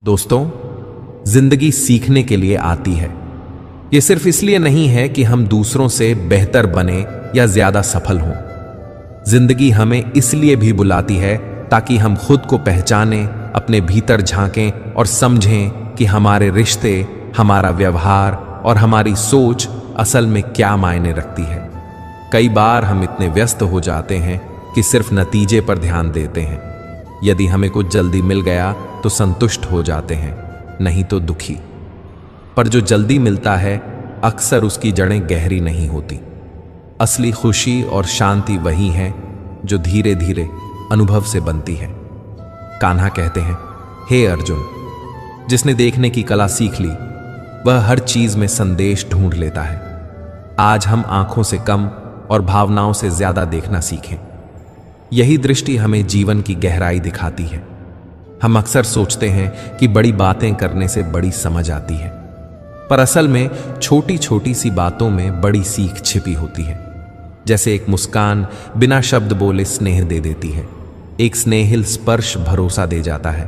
दोस्तों, जिंदगी सीखने के लिए आती है। यह सिर्फ इसलिए नहीं है कि हम दूसरों से बेहतर बने या ज्यादा सफल हों। जिंदगी हमें इसलिए भी बुलाती है ताकि हम खुद को पहचानें, अपने भीतर झांकें और समझें कि हमारे रिश्ते, हमारा व्यवहार और हमारी सोच असल में क्या मायने रखती है। कई बार हम इतने व्यस्त हो जाते हैं कि सिर्फ नतीजे पर ध्यान देते हैं। यदि हमें कुछ जल्दी मिल गया तो संतुष्ट हो जाते हैं, नहीं तो दुखी। पर जो जल्दी मिलता है अक्सर उसकी जड़ें गहरी नहीं होती। असली खुशी और शांति वही है जो धीरे धीरे अनुभव से बनती है। कान्हा कहते हैं, हे अर्जुन, जिसने देखने की कला सीख ली वह हर चीज में संदेश ढूंढ लेता है। आज हम आंखों से कम और भावनाओं से ज्यादा देखना सीखें। यही दृष्टि हमें जीवन की गहराई दिखाती है। हम अक्सर सोचते हैं कि बड़ी बातें करने से बड़ी समझ आती है, पर असल में छोटी छोटी सी बातों में बड़ी सीख छिपी होती है। जैसे एक मुस्कान बिना शब्द बोले स्नेह दे देती है, एक स्नेहिल स्पर्श भरोसा दे जाता है,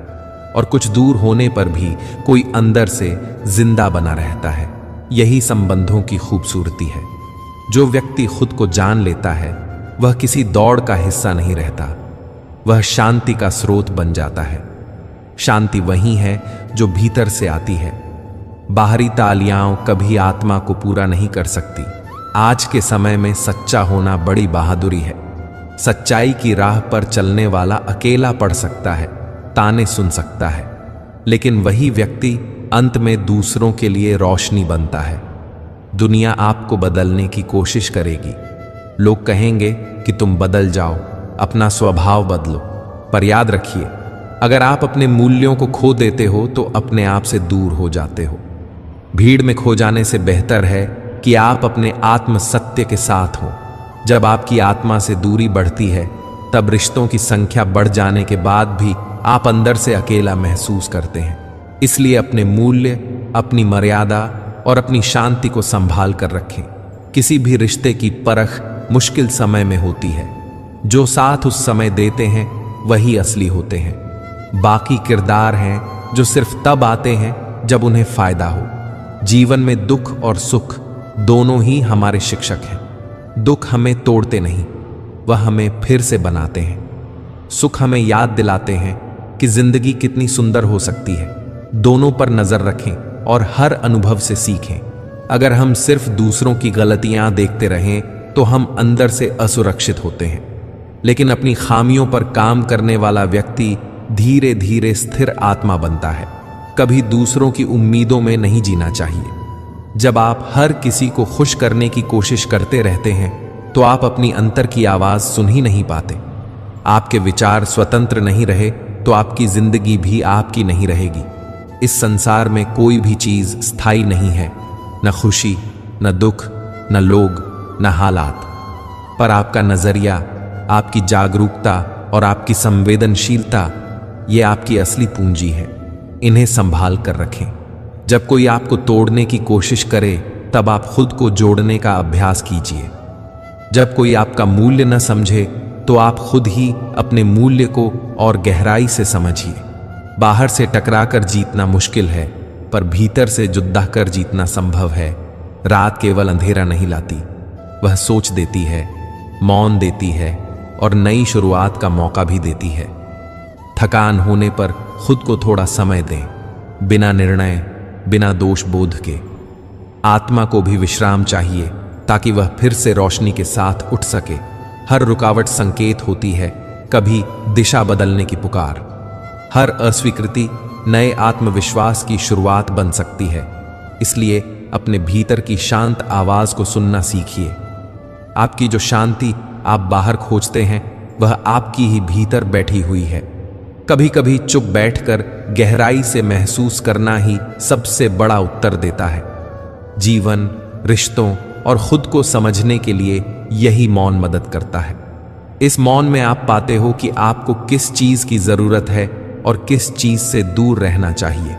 और कुछ दूर होने पर भी कोई अंदर से जिंदा बना रहता है। यही संबंधों की खूबसूरती है। जो व्यक्ति खुद को जान लेता है वह किसी दौड़ का हिस्सा नहीं रहता, वह शांति का स्रोत बन जाता है। शांति वही है जो भीतर से आती है। बाहरी तालियां कभी आत्मा को पूरा नहीं कर सकती। आज के समय में सच्चा होना बड़ी बहादुरी है। सच्चाई की राह पर चलने वाला अकेला पड़ सकता है, ताने सुन सकता है, लेकिन वही व्यक्ति अंत में दूसरों के लिए रोशनी बनता है। दुनिया आपको बदलने की कोशिश करेगी। लोग कहेंगे कि तुम बदल जाओ, अपना स्वभाव बदलो, पर याद रखिए, अगर आप अपने मूल्यों को खो देते हो तो अपने आप से दूर हो जाते हो। भीड़ में खो जाने से बेहतर है कि आप अपने आत्म सत्य के साथ हो। जब आपकी आत्मा से दूरी बढ़ती है तब रिश्तों की संख्या बढ़ जाने के बाद भी आप अंदर से अकेला महसूस करते हैं। इसलिए अपने मूल्य, अपनी मर्यादा और अपनी शांति को संभाल कर रखें। किसी भी रिश्ते की परख मुश्किल समय में होती है। जो साथ उस समय देते हैं वही असली होते हैं। बाकी किरदार हैं जो सिर्फ तब आते हैं जब उन्हें फायदा हो। जीवन में दुख और सुख दोनों ही हमारे शिक्षक हैं। दुख हमें तोड़ते नहीं, वह हमें फिर से बनाते हैं। सुख हमें याद दिलाते हैं कि जिंदगी कितनी सुंदर हो सकती है। दोनों पर नजर रखें और हर अनुभव से सीखें। अगर हम सिर्फ दूसरों की गलतियां देखते रहें तो हम अंदर से असुरक्षित होते हैं, लेकिन अपनी खामियों पर काम करने वाला व्यक्ति धीरे धीरे स्थिर आत्मा बनता है। कभी दूसरों की उम्मीदों में नहीं जीना चाहिए। जब आप हर किसी को खुश करने की कोशिश करते रहते हैं तो आप अपनी अंतर की आवाज सुन ही नहीं पाते। आपके विचार स्वतंत्र नहीं रहे तो आपकी जिंदगी भी आपकी नहीं रहेगी। इस संसार में कोई भी चीज स्थायी नहीं है, न खुशी, न दुख, न लोग, न हालात। पर आपका नजरिया, आपकी जागरूकता और आपकी संवेदनशीलता, ये आपकी असली पूंजी है। इन्हें संभाल कर रखें। जब कोई आपको तोड़ने की कोशिश करे तब आप खुद को जोड़ने का अभ्यास कीजिए। जब कोई आपका मूल्य न समझे तो आप खुद ही अपने मूल्य को और गहराई से समझिए। बाहर से टकराकर जीतना मुश्किल है, पर भीतर से जुद्दा कर जीतना संभव है। रात केवल अंधेरा नहीं लाती, वह सोच देती है, मौन देती है और नई शुरुआत का मौका भी देती है। थकान होने पर खुद को थोड़ा समय दें, बिना निर्णय, बिना दोष बोध के। आत्मा को भी विश्राम चाहिए ताकि वह फिर से रोशनी के साथ उठ सके। हर रुकावट संकेत होती है, कभी दिशा बदलने की पुकार। हर अस्वीकृति नए आत्मविश्वास की शुरुआत बन सकती है। इसलिए अपने भीतर की शांत आवाज को सुनना सीखिए। आपकी जो शांति आप बाहर खोजते हैं वह आपकी ही भीतर बैठी हुई है। कभी कभी चुप बैठकर गहराई से महसूस करना ही सबसे बड़ा उत्तर देता है। जीवन, रिश्तों और खुद को समझने के लिए यही मौन मदद करता है। इस मौन में आप पाते हो कि आपको किस चीज की जरूरत है और किस चीज से दूर रहना चाहिए।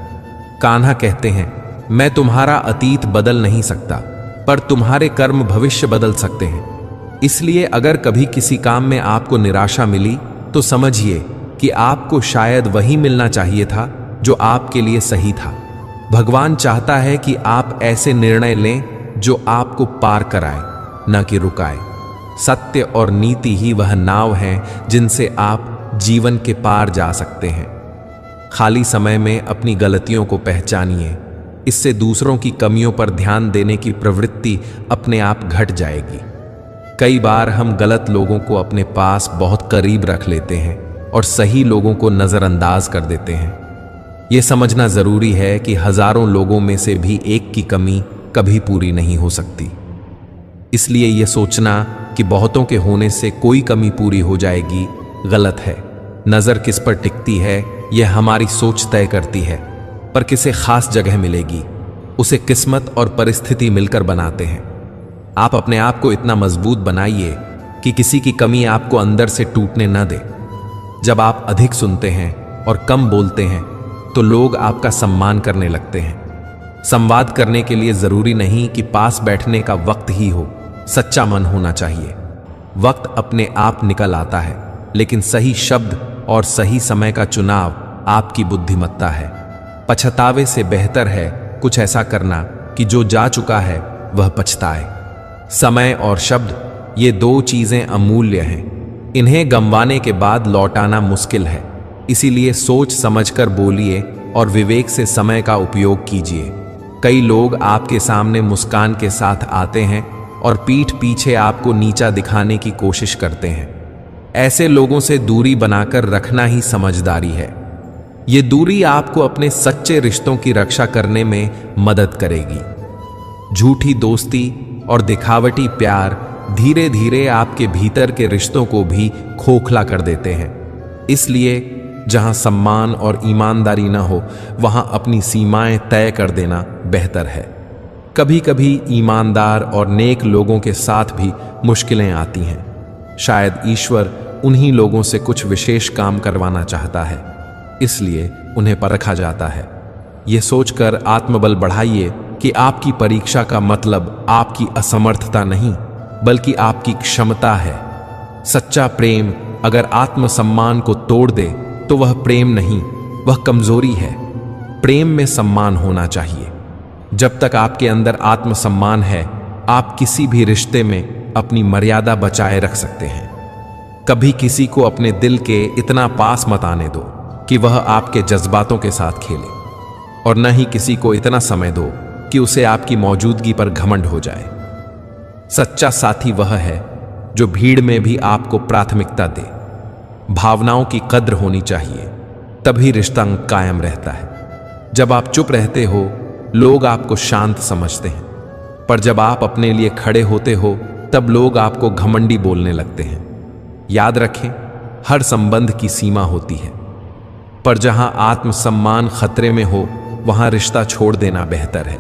कान्हा कहते हैं, मैं तुम्हारा अतीत बदल नहीं सकता, पर तुम्हारे कर्म भविष्य बदल सकते हैं। इसलिए अगर कभी किसी काम में आपको निराशा मिली तो समझिए कि आपको शायद वही मिलना चाहिए था जो आपके लिए सही था। भगवान चाहता है कि आप ऐसे निर्णय लें जो आपको पार कराए, न कि रुकाए। सत्य और नीति ही वह नाव है जिनसे आप जीवन के पार जा सकते हैं। खाली समय में अपनी गलतियों को पहचानिए, इससे दूसरों की कमियों पर ध्यान देने की प्रवृत्ति अपने आप घट जाएगी। कई बार हम गलत लोगों को अपने पास बहुत करीब रख लेते हैं और सही लोगों को नज़रअंदाज कर देते हैं। यह समझना ज़रूरी है कि हजारों लोगों में से भी एक की कमी कभी पूरी नहीं हो सकती। इसलिए यह सोचना कि बहुतों के होने से कोई कमी पूरी हो जाएगी गलत है। नज़र किस पर टिकती है यह हमारी सोच तय करती है, पर किसे खास जगह मिलेगी उसे किस्मत और परिस्थिति मिलकर बनाते हैं। आप अपने आप को इतना मजबूत बनाइए कि किसी की कमी आपको अंदर से टूटने न दे। जब आप अधिक सुनते हैं और कम बोलते हैं तो लोग आपका सम्मान करने लगते हैं। संवाद करने के लिए जरूरी नहीं कि पास बैठने का वक्त ही हो, सच्चा मन होना चाहिए। वक्त अपने आप निकल आता है, लेकिन सही शब्द और सही समय का चुनाव आपकी बुद्धिमत्ता है। पछतावे से बेहतर है कुछ ऐसा करना कि जो जा चुका है वह पछताए। समय और शब्द ये दो चीजें अमूल्य हैं। इन्हें गंवाने के बाद लौटाना मुश्किल है। इसीलिए सोच समझकर बोलिए और विवेक से समय का उपयोग कीजिए। कई लोग आपके सामने मुस्कान के साथ आते हैं और पीठ पीछे आपको नीचा दिखाने की कोशिश करते हैं। ऐसे लोगों से दूरी बनाकर रखना ही समझदारी है। ये दूरी आपको अपने सच्चे रिश्तों की रक्षा करने में मदद करेगी। झूठी दोस्ती और दिखावटी प्यार धीरे धीरे आपके भीतर के रिश्तों को भी खोखला कर देते हैं। इसलिए जहां सम्मान और ईमानदारी ना हो वहां अपनी सीमाएं तय कर देना बेहतर है। कभी कभी ईमानदार और नेक लोगों के साथ भी मुश्किलें आती हैं। शायद ईश्वर उन्हीं लोगों से कुछ विशेष काम करवाना चाहता है, इसलिए उन्हें परखा जाता है। यह सोचकर आत्मबल बढ़ाइए कि आपकी परीक्षा का मतलब आपकी असमर्थता नहीं, बल्कि आपकी क्षमता है। सच्चा प्रेम अगर आत्मसम्मान को तोड़ दे तो वह प्रेम नहीं, वह कमजोरी है। प्रेम में सम्मान होना चाहिए। जब तक आपके अंदर आत्मसम्मान है, आप किसी भी रिश्ते में अपनी मर्यादा बचाए रख सकते हैं। कभी किसी को अपने दिल के इतना पास मत आने दो कि वह आपके जज्बातों के साथ खेले, और न ही किसी को इतना समय दो कि उसे आपकी मौजूदगी पर घमंड हो जाए। सच्चा साथी वह है जो भीड़ में भी आपको प्राथमिकता दे। भावनाओं की कद्र होनी चाहिए, तभी रिश्ता कायम रहता है। जब आप चुप रहते हो लोग आपको शांत समझते हैं, पर जब आप अपने लिए खड़े होते हो तब लोग आपको घमंडी बोलने लगते हैं। याद रखें, हर संबंध की सीमा होती है, पर जहां आत्मसम्मान खतरे में हो वहां रिश्ता छोड़ देना बेहतर है।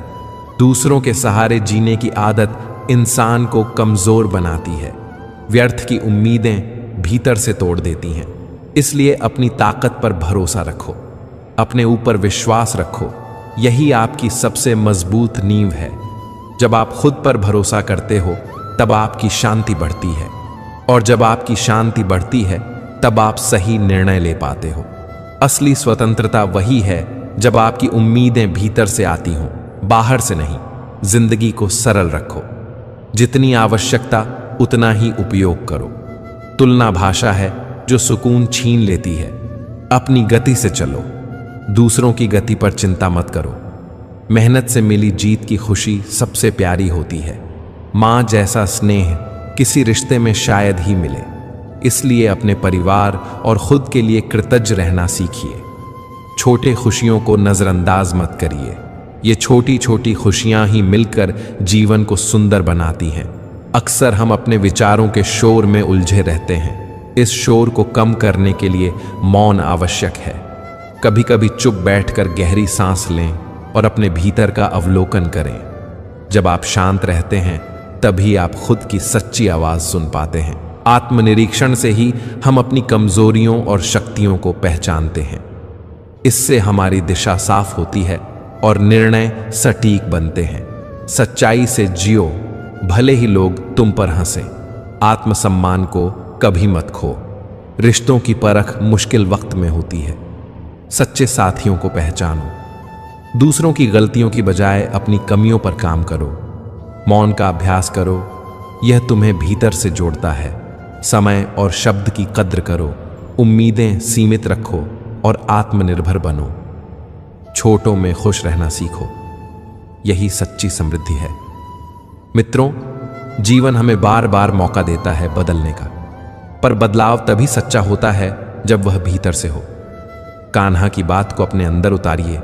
दूसरों के सहारे जीने की आदत इंसान को कमजोर बनाती है। व्यर्थ की उम्मीदें भीतर से तोड़ देती हैं। इसलिए अपनी ताकत पर भरोसा रखो, अपने ऊपर विश्वास रखो। यही आपकी सबसे मजबूत नींव है। जब आप खुद पर भरोसा करते हो तब आपकी शांति बढ़ती है, और जब आपकी शांति बढ़ती है तब आप सही निर्णय ले पाते हो। असली स्वतंत्रता वही है जब आपकी उम्मीदें भीतर से आती हों, बाहर से नहीं। जिंदगी को सरल रखो, जितनी आवश्यकता उतना ही उपयोग करो। तुलना भाषा है जो सुकून छीन लेती है। अपनी गति से चलो, दूसरों की गति पर चिंता मत करो। मेहनत से मिली जीत की खुशी सबसे प्यारी होती है। मां जैसा स्नेह किसी रिश्ते में शायद ही मिले। इसलिए अपने परिवार और खुद के लिए कृतज्ञ रहना सीखिए। छोटे खुशियों को नजरअंदाज मत करिए। ये छोटी छोटी खुशियां ही मिलकर जीवन को सुंदर बनाती हैं। अक्सर हम अपने विचारों के शोर में उलझे रहते हैं। इस शोर को कम करने के लिए मौन आवश्यक है। कभी कभी चुप बैठकर गहरी सांस लें और अपने भीतर का अवलोकन करें। जब आप शांत रहते हैं तभी आप खुद की सच्ची आवाज सुन पाते हैं। आत्मनिरीक्षण से ही हम अपनी कमजोरियों और शक्तियों को पहचानते हैं। इससे हमारी दिशा साफ होती है और निर्णय सटीक बनते हैं। सच्चाई से जियो, भले ही लोग तुम पर हंसें। आत्मसम्मान को कभी मत खो। रिश्तों की परख मुश्किल वक्त में होती है, सच्चे साथियों को पहचानो। दूसरों की गलतियों की बजाय अपनी कमियों पर काम करो। मौन का अभ्यास करो, यह तुम्हें भीतर से जोड़ता है। समय और शब्द की कद्र करो। उम्मीदें सीमित रखो और आत्मनिर्भर बनो। छोटों में खुश रहना सीखो, यही सच्ची समृद्धि है। मित्रों, जीवन हमें बार बार मौका देता है बदलने का, पर बदलाव तभी सच्चा होता है जब वह भीतर से हो। कान्हा की बात को अपने अंदर उतारिए।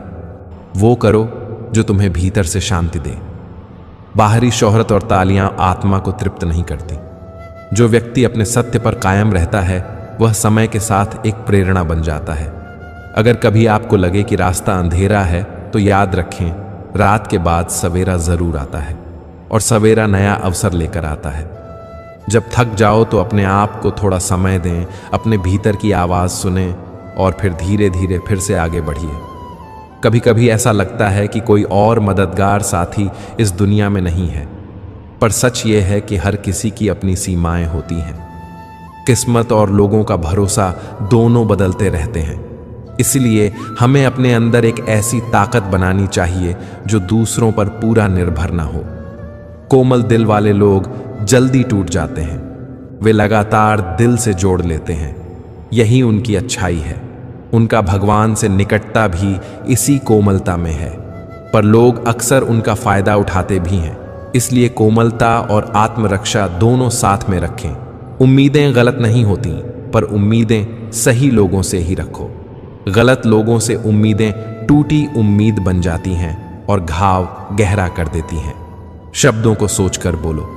वो करो जो तुम्हें भीतर से शांति दे। बाहरी शोहरत और तालियां आत्मा को तृप्त नहीं करती। जो व्यक्ति अपने सत्य पर कायम रहता है वह समय के साथ एक प्रेरणा बन जाता है। अगर कभी आपको लगे कि रास्ता अंधेरा है तो याद रखें, रात के बाद सवेरा जरूर आता है और सवेरा नया अवसर लेकर आता है। जब थक जाओ तो अपने आप को थोड़ा समय दें, अपने भीतर की आवाज सुनें और फिर धीरे धीरे फिर से आगे बढ़िए। कभी कभी ऐसा लगता है कि कोई और मददगार साथी इस दुनिया में नहीं है, पर सच ये है कि हर किसी की अपनी सीमाएं होती हैं। किस्मत और लोगों का भरोसा दोनों बदलते रहते हैं। इसलिए हमें अपने अंदर एक ऐसी ताकत बनानी चाहिए जो दूसरों पर पूरा निर्भर ना हो। कोमल दिल वाले लोग जल्दी टूट जाते हैं, वे लगातार दिल से जोड़ लेते हैं। यही उनकी अच्छाई है। उनका भगवान से निकटता भी इसी कोमलता में है, पर लोग अक्सर उनका फायदा उठाते भी हैं। इसलिए कोमलता और आत्मरक्षा दोनों साथ में रखें। उम्मीदें गलत नहीं होती, पर उम्मीदें सही लोगों से ही रखो। गलत लोगों से उम्मीदें टूटी उम्मीद बन जाती हैं और घाव गहरा कर देती हैं। शब्दों को सोचकर बोलो।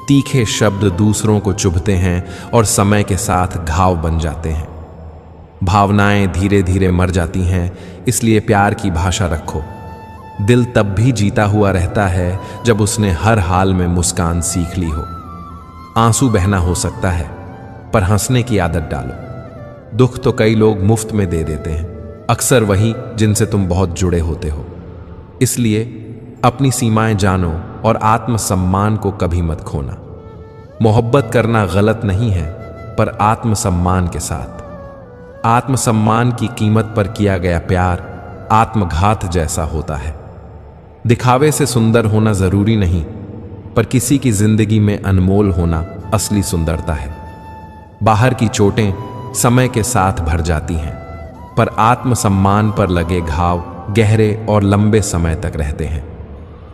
तीखे शब्द दूसरों को चुभते हैं और समय के साथ घाव बन जाते हैं। भावनाएं धीरे धीरे मर जाती हैं, इसलिए प्यार की भाषा रखो। दिल तब भी जीता हुआ रहता है जब उसने हर हाल में मुस्कान सीख ली हो। आंसू बहना हो सकता है, पर हंसने की आदत डालो। दुख तो कई लोग मुफ्त में दे देते हैं, अक्सर वही जिनसे तुम बहुत जुड़े होते हो। इसलिए अपनी सीमाएं जानो और आत्मसम्मान को कभी मत खोना। मोहब्बत करना गलत नहीं है, पर आत्मसम्मान के साथ। आत्मसम्मान की कीमत पर किया गया प्यार आत्मघात जैसा होता है। दिखावे से सुंदर होना जरूरी नहीं, पर किसी की जिंदगी में अनमोल होना असली सुंदरता है। बाहर की चोटें समय के साथ भर जाती हैं, पर आत्मसम्मान पर लगे घाव गहरे और लंबे समय तक रहते हैं।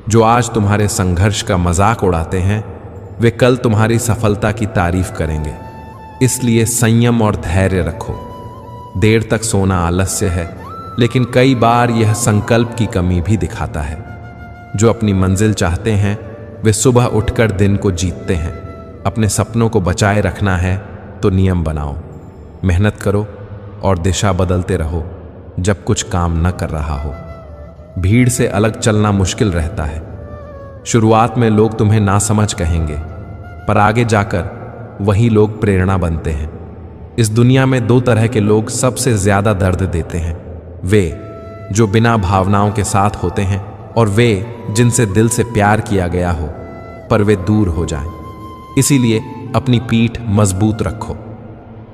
जो आज तुम्हारे संघर्ष का मजाक उड़ाते हैं, वे कल तुम्हारी सफलता की तारीफ करेंगे। इसलिए संयम और धैर्य रखो। देर तक सोना आलस्य है, लेकिन कई बार यह संकल्प की कमी भी दिखाता है। जो अपनी मंजिल चाहते हैं वे सुबह उठकर दिन को जीतते हैं। अपने सपनों को बचाए रखना है तो नियम बनाओ, मेहनत करो और दिशा बदलते रहो जब कुछ काम न कर रहा हो। भीड़ से अलग चलना मुश्किल रहता है। शुरुआत में लोग तुम्हें नासमझ कहेंगे, पर आगे जाकर वही लोग प्रेरणा बनते हैं। इस दुनिया में दो तरह के लोग सबसे ज्यादा दर्द देते हैं, वे जो बिना भावनाओं के साथ होते हैं और वे जिनसे दिल से प्यार किया गया हो पर वे दूर हो जाएं। इसीलिए अपनी पीठ मजबूत रखो।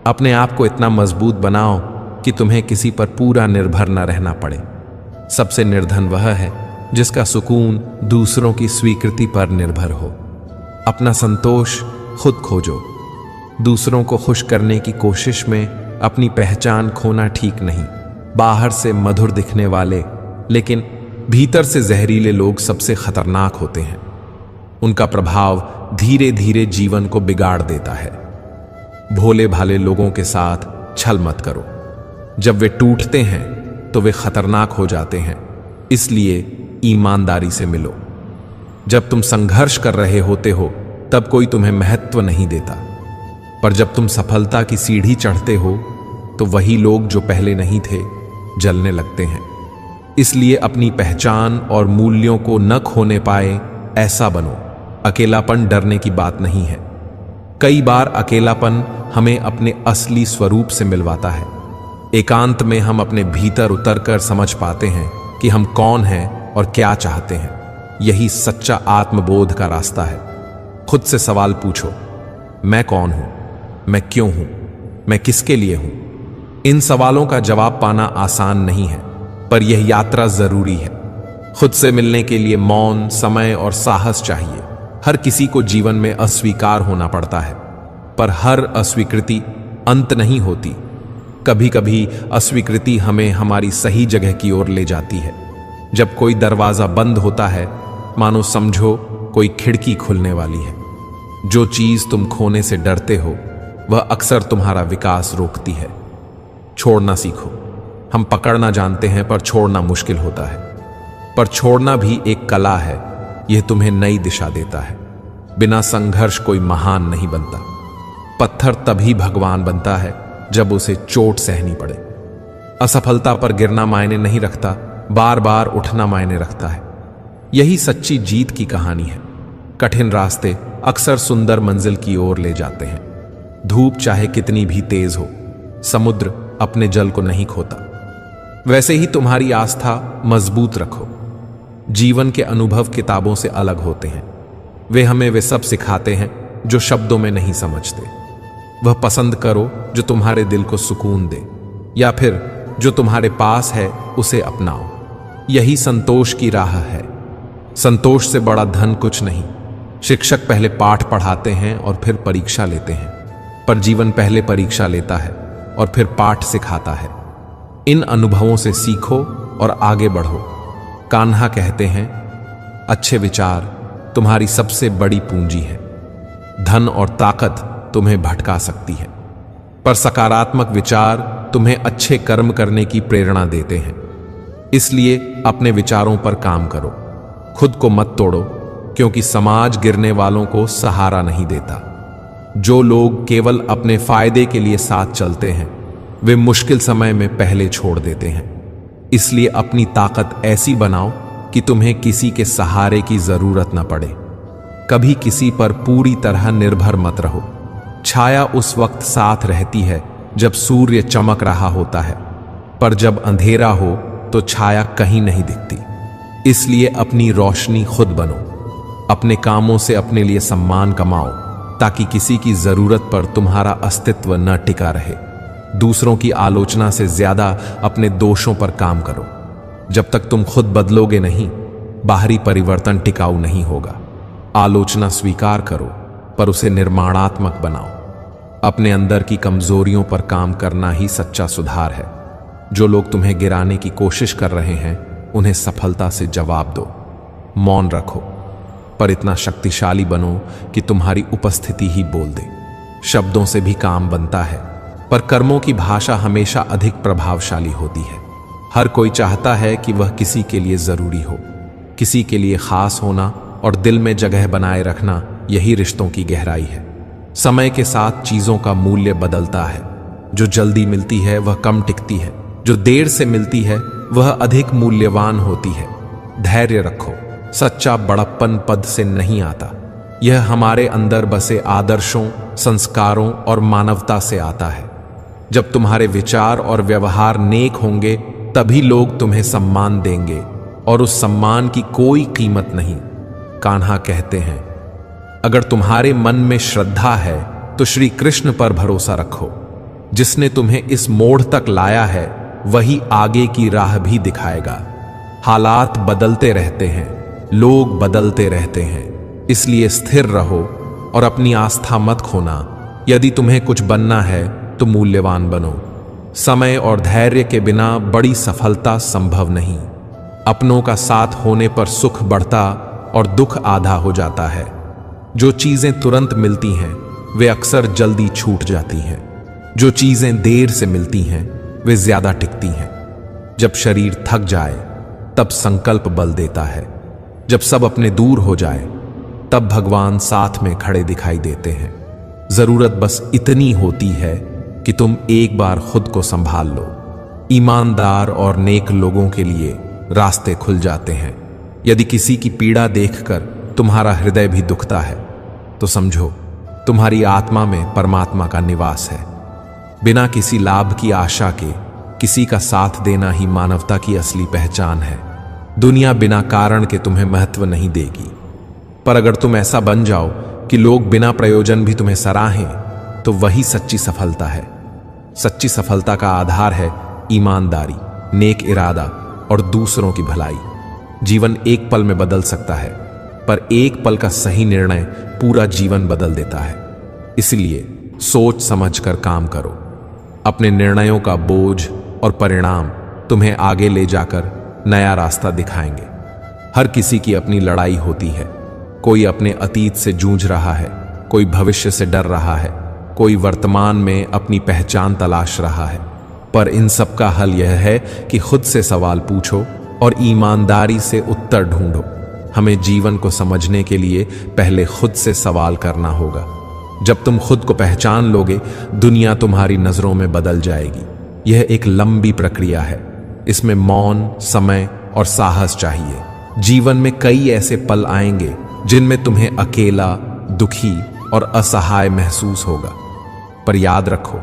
अपने आप को इतना मजबूत बनाओ कि तुम्हें किसी पर पूरा निर्भर न रहना पड़े। सबसे निर्धन वह है जिसका सुकून दूसरों की स्वीकृति पर निर्भर हो। अपना संतोष खुद खोजो। दूसरों को खुश करने की कोशिश में अपनी पहचान खोना ठीक नहीं। बाहर से मधुर दिखने वाले लेकिन भीतर से जहरीले लोग सबसे खतरनाक होते हैं। उनका प्रभाव धीरे धीरे जीवन को बिगाड़ देता है। भोले भाले लोगों के साथ छल मत करो। जब वे टूटते हैं तो वे खतरनाक हो जाते हैं। इसलिए ईमानदारी से मिलो। जब तुम संघर्ष कर रहे होते हो तब कोई तुम्हें महत्व नहीं देता, पर जब तुम सफलता की सीढ़ी चढ़ते हो तो वही लोग जो पहले नहीं थे जलने लगते हैं। इसलिए अपनी पहचान और मूल्यों को न खोने पाए ऐसा बनो। अकेलापन डरने की बात नहीं है। कई बार अकेलापन हमें अपने असली स्वरूप से मिलवाता है। एकांत में हम अपने भीतर उतरकर समझ पाते हैं कि हम कौन हैं और क्या चाहते हैं। यही सच्चा आत्मबोध का रास्ता है। खुद से सवाल पूछो, मैं कौन हूं, मैं क्यों हूं, मैं किसके लिए हूं। इन सवालों का जवाब पाना आसान नहीं है, पर यह यात्रा जरूरी है। खुद से मिलने के लिए मौन, समय और साहस चाहिए। हर किसी को जीवन में अस्वीकार होना पड़ता है, पर हर अस्वीकृति अंत नहीं होती। कभी कभी अस्वीकृति हमें हमारी सही जगह की ओर ले जाती है। जब कोई दरवाजा बंद होता है, मानो समझो कोई खिड़की खुलने वाली है। जो चीज तुम खोने से डरते हो, वह अक्सर तुम्हारा विकास रोकती है। छोड़ना सीखो। हम पकड़ना जानते हैं, पर छोड़ना मुश्किल होता है। पर छोड़ना भी एक कला है। यह तुम्हें नई दिशा देता है। बिना संघर्ष कोई महान नहीं बनता। पत्थर तभी भगवान बनता है जब उसे चोट सहनी पड़े। असफलता पर गिरना मायने नहीं रखता, बार बार उठना मायने रखता है। यही सच्ची जीत की कहानी है। कठिन रास्ते अक्सर सुंदर मंजिल की ओर ले जाते हैं। धूप चाहे कितनी भी तेज हो, समुद्र अपने जल को नहीं खोता। वैसे ही तुम्हारी आस्था मजबूत रखो। जीवन के अनुभव किताबों से अलग होते हैं। वे हमें वे सब सिखाते हैं जो शब्दों में नहीं समझते। वह पसंद करो जो तुम्हारे दिल को सुकून दे, या फिर जो तुम्हारे पास है उसे अपनाओ। यही संतोष की राह है। संतोष से बड़ा धन कुछ नहीं। शिक्षक पहले पाठ पढ़ाते हैं और फिर परीक्षा लेते हैं, पर जीवन पहले परीक्षा लेता है और फिर पाठ सिखाता है। इन अनुभवों से सीखो और आगे बढ़ो। कान्हा कहते हैं, अच्छे विचार तुम्हारी सबसे बड़ी पूंजी है। धन और ताकत तुम्हें भटका सकती है, पर सकारात्मक विचार तुम्हें अच्छे कर्म करने की प्रेरणा देते हैं। इसलिए अपने विचारों पर काम करो। खुद को मत तोड़ो, क्योंकि समाज गिरने वालों को सहारा नहीं देता। जो लोग केवल अपने फायदे के लिए साथ चलते हैं, वे मुश्किल समय में पहले छोड़ देते हैं। इसलिए अपनी ताकत ऐसी बनाओ कि तुम्हें किसी के सहारे की जरूरत न पड़े। कभी किसी पर पूरी तरह निर्भर मत रहो। छाया उस वक्त साथ रहती है जब सूर्य चमक रहा होता है, पर जब अंधेरा हो तो छाया कहीं नहीं दिखती। इसलिए अपनी रोशनी खुद बनो। अपने कामों से अपने लिए सम्मान कमाओ, ताकि किसी की जरूरत पर तुम्हारा अस्तित्व न टिका रहे। दूसरों की आलोचना से ज्यादा अपने दोषों पर काम करो। जब तक तुम खुद बदलोगे नहीं, बाहरी परिवर्तन टिकाऊ नहीं होगा। आलोचना स्वीकार करो, पर उसे निर्माणात्मक बनाओ। अपने अंदर की कमजोरियों पर काम करना ही सच्चा सुधार है। जो लोग तुम्हें गिराने की कोशिश कर रहे हैं, उन्हें सफलता से जवाब दो। मौन रखो, पर इतना शक्तिशाली बनो कि तुम्हारी उपस्थिति ही बोल दे। शब्दों से भी काम बनता है, पर कर्मों की भाषा हमेशा अधिक प्रभावशाली होती है। हर कोई चाहता है कि वह किसी के लिए जरूरी हो। किसी के लिए खास होना और दिल में जगह बनाए रखना, यही रिश्तों की गहराई है। समय के साथ चीजों का मूल्य बदलता है। जो जल्दी मिलती है वह कम टिकती है, जो देर से मिलती है वह अधिक मूल्यवान होती है। धैर्य रखो। सच्चा बड़प्पन पद से नहीं आता, यह हमारे अंदर बसे आदर्शों, संस्कारों और मानवता से आता है। जब तुम्हारे विचार और व्यवहार नेक होंगे, तभी लोग तुम्हें सम्मान देंगे, और उस सम्मान की कोई कीमत नहीं। कान्हा कहते हैं, अगर तुम्हारे मन में श्रद्धा है तो श्री कृष्ण पर भरोसा रखो। जिसने तुम्हें इस मोड़ तक लाया है, वही आगे की राह भी दिखाएगा। हालात बदलते रहते हैं, लोग बदलते रहते हैं, इसलिए स्थिर रहो और अपनी आस्था मत खोना। यदि तुम्हें कुछ बनना है तो मूल्यवान बनो। समय और धैर्य के बिना बड़ी सफलता संभव नहीं। अपनों का साथ होने पर सुख बढ़ता और दुख आधा हो जाता है। जो चीजें तुरंत मिलती हैं, वे अक्सर जल्दी छूट जाती हैं। जो चीजें देर से मिलती हैं, वे ज्यादा टिकती हैं। जब शरीर थक जाए, तब संकल्प बल देता है। जब सब अपने दूर हो जाए, तब भगवान साथ में खड़े दिखाई देते हैं। जरूरत बस इतनी होती है कि तुम एक बार खुद को संभाल लो। ईमानदार और नेक लोगों के लिए रास्ते खुल जाते हैं। यदि किसी की पीड़ा देखकर तुम्हारा हृदय भी दुखता है, तो समझो तुम्हारी आत्मा में परमात्मा का निवास है। बिना किसी लाभ की आशा के किसी का साथ देना ही मानवता की असली पहचान है। दुनिया बिना कारण के तुम्हें महत्व नहीं देगी, पर अगर तुम ऐसा बन जाओ कि लोग बिना प्रयोजन भी तुम्हें सराहें, तो वही सच्ची सफलता है। सच्ची सफलता का आधार है ईमानदारी, नेक इरादा और दूसरों की भलाई। जीवन एक पल में बदल सकता है, पर एक पल का सही निर्णय पूरा जीवन बदल देता है। इसलिए सोच समझकर काम करो। अपने निर्णयों का बोझ और परिणाम तुम्हें आगे ले जाकर नया रास्ता दिखाएंगे। हर किसी की अपनी लड़ाई होती है। कोई अपने अतीत से जूझ रहा है, कोई भविष्य से डर रहा है, कोई वर्तमान में अपनी पहचान तलाश रहा है। पर इन सब का हल यह है कि खुद से सवाल पूछो और ईमानदारी से उत्तर ढूंढो। हमें जीवन को समझने के लिए पहले खुद से सवाल करना होगा। जब तुम खुद को पहचान लोगे, दुनिया तुम्हारी नजरों में बदल जाएगी। यह एक लंबी प्रक्रिया है। इसमें मौन, समय और साहस चाहिए। जीवन में कई ऐसे पल आएंगे जिनमें तुम्हें अकेला, दुखी और असहाय महसूस होगा। पर याद रखो,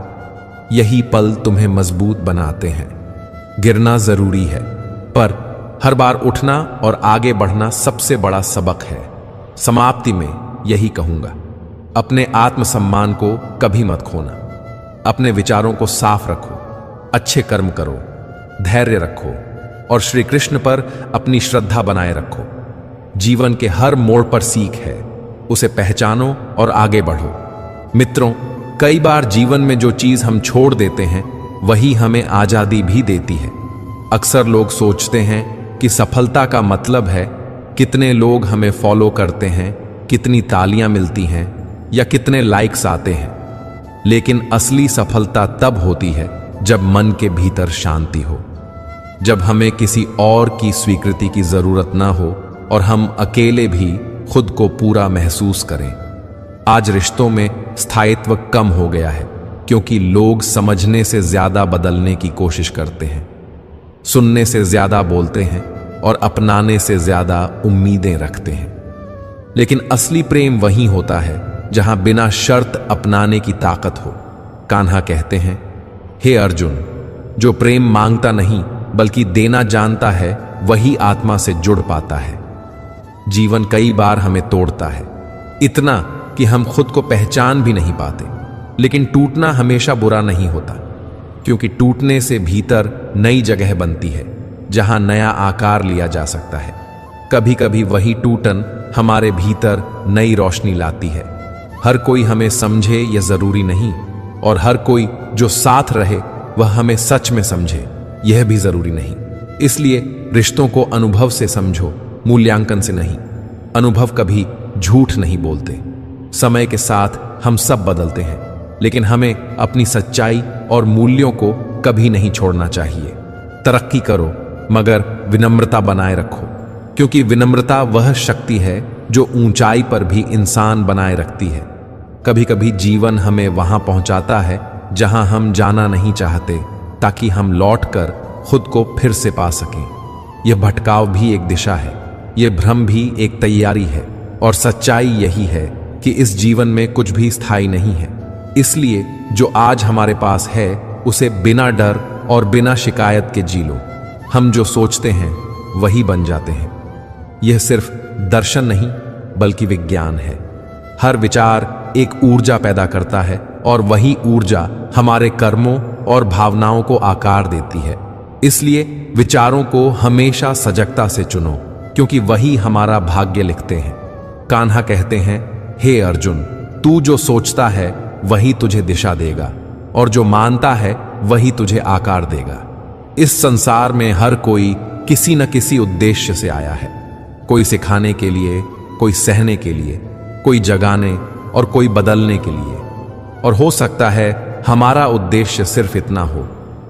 यही पल तुम्हें मजबूत बनाते हैं। गिरना जरूरी है, पर हर बार उठना और आगे बढ़ना सबसे बड़ा सबक है। समाप्ति में यही कहूंगा, अपने आत्मसम्मान को कभी मत खोना। अपने विचारों को साफ रखो, अच्छे कर्म करो, धैर्य रखो और श्री कृष्ण पर अपनी श्रद्धा बनाए रखो। जीवन के हर मोड़ पर सीख है, उसे पहचानो और आगे बढ़ो। मित्रों, कई बार जीवन में जो चीज हम छोड़ देते हैं वही हमें आजादी भी देती है। अक्सर लोग सोचते हैं कि सफलता का मतलब है कितने लोग हमें फॉलो करते हैं, कितनी तालियां मिलती हैं या कितने लाइक्स आते हैं। लेकिन असली सफलता तब होती है जब मन के भीतर शांति हो, जब हमें किसी और की स्वीकृति की जरूरत ना हो और हम अकेले भी खुद को पूरा महसूस करें। आज रिश्तों में स्थायित्व कम हो गया है क्योंकि लोग समझने से ज्यादा बदलने की कोशिश करते हैं, सुनने से ज्यादा बोलते हैं और अपनाने से ज्यादा उम्मीदें रखते हैं। लेकिन असली प्रेम वहीं होता है जहां बिना शर्त अपनाने की ताकत हो। कान्हा कहते हैं, हे अर्जुन, जो प्रेम मांगता नहीं बल्कि देना जानता है वही आत्मा से जुड़ पाता है। जीवन कई बार हमें तोड़ता है, इतना कि हम खुद को पहचान भी नहीं पाते। लेकिन टूटना हमेशा बुरा नहीं होता, क्योंकि टूटने से भीतर नई जगह बनती है जहां नया आकार लिया जा सकता है। कभी कभी वही टूटन हमारे भीतर नई रोशनी लाती है। हर कोई हमें समझे यह जरूरी नहीं, और हर कोई जो साथ रहे वह हमें सच में समझे यह भी जरूरी नहीं। इसलिए रिश्तों को अनुभव से समझो, मूल्यांकन से नहीं। अनुभव कभी झूठ नहीं बोलते। समय के साथ हम सब बदलते हैं, लेकिन हमें अपनी सच्चाई और मूल्यों को कभी नहीं छोड़ना चाहिए। तरक्की करो मगर विनम्रता बनाए रखो, क्योंकि विनम्रता वह शक्ति है जो ऊंचाई पर भी इंसान बनाए रखती है। कभी कभी जीवन हमें वहां पहुंचाता है जहां हम जाना नहीं चाहते, ताकि हम लौटकर खुद को फिर से पा सकें। यह भटकाव भी एक दिशा है, यह भ्रम भी एक तैयारी है, और सच्चाई यही है कि इस जीवन में कुछ भी स्थायी नहीं है। इसलिए जो आज हमारे पास है उसे बिना डर और बिना शिकायत के जी लो। हम जो सोचते हैं वही बन जाते हैं। यह सिर्फ दर्शन नहीं बल्कि विज्ञान है। हर विचार एक ऊर्जा पैदा करता है और वही ऊर्जा हमारे कर्मों और भावनाओं को आकार देती है। इसलिए विचारों को हमेशा सजगता से चुनो, क्योंकि वही हमारा भाग्य लिखते हैं। कान्हा कहते हैं, हे अर्जुन, तू जो सोचता है वही तुझे दिशा देगा, और जो मानता है वही तुझे आकार देगा। इस संसार में हर कोई किसी न किसी उद्देश्य से आया है। कोई सिखाने के लिए, कोई सहने के लिए, कोई जगाने और कोई बदलने के लिए। और हो सकता है हमारा उद्देश्य सिर्फ इतना हो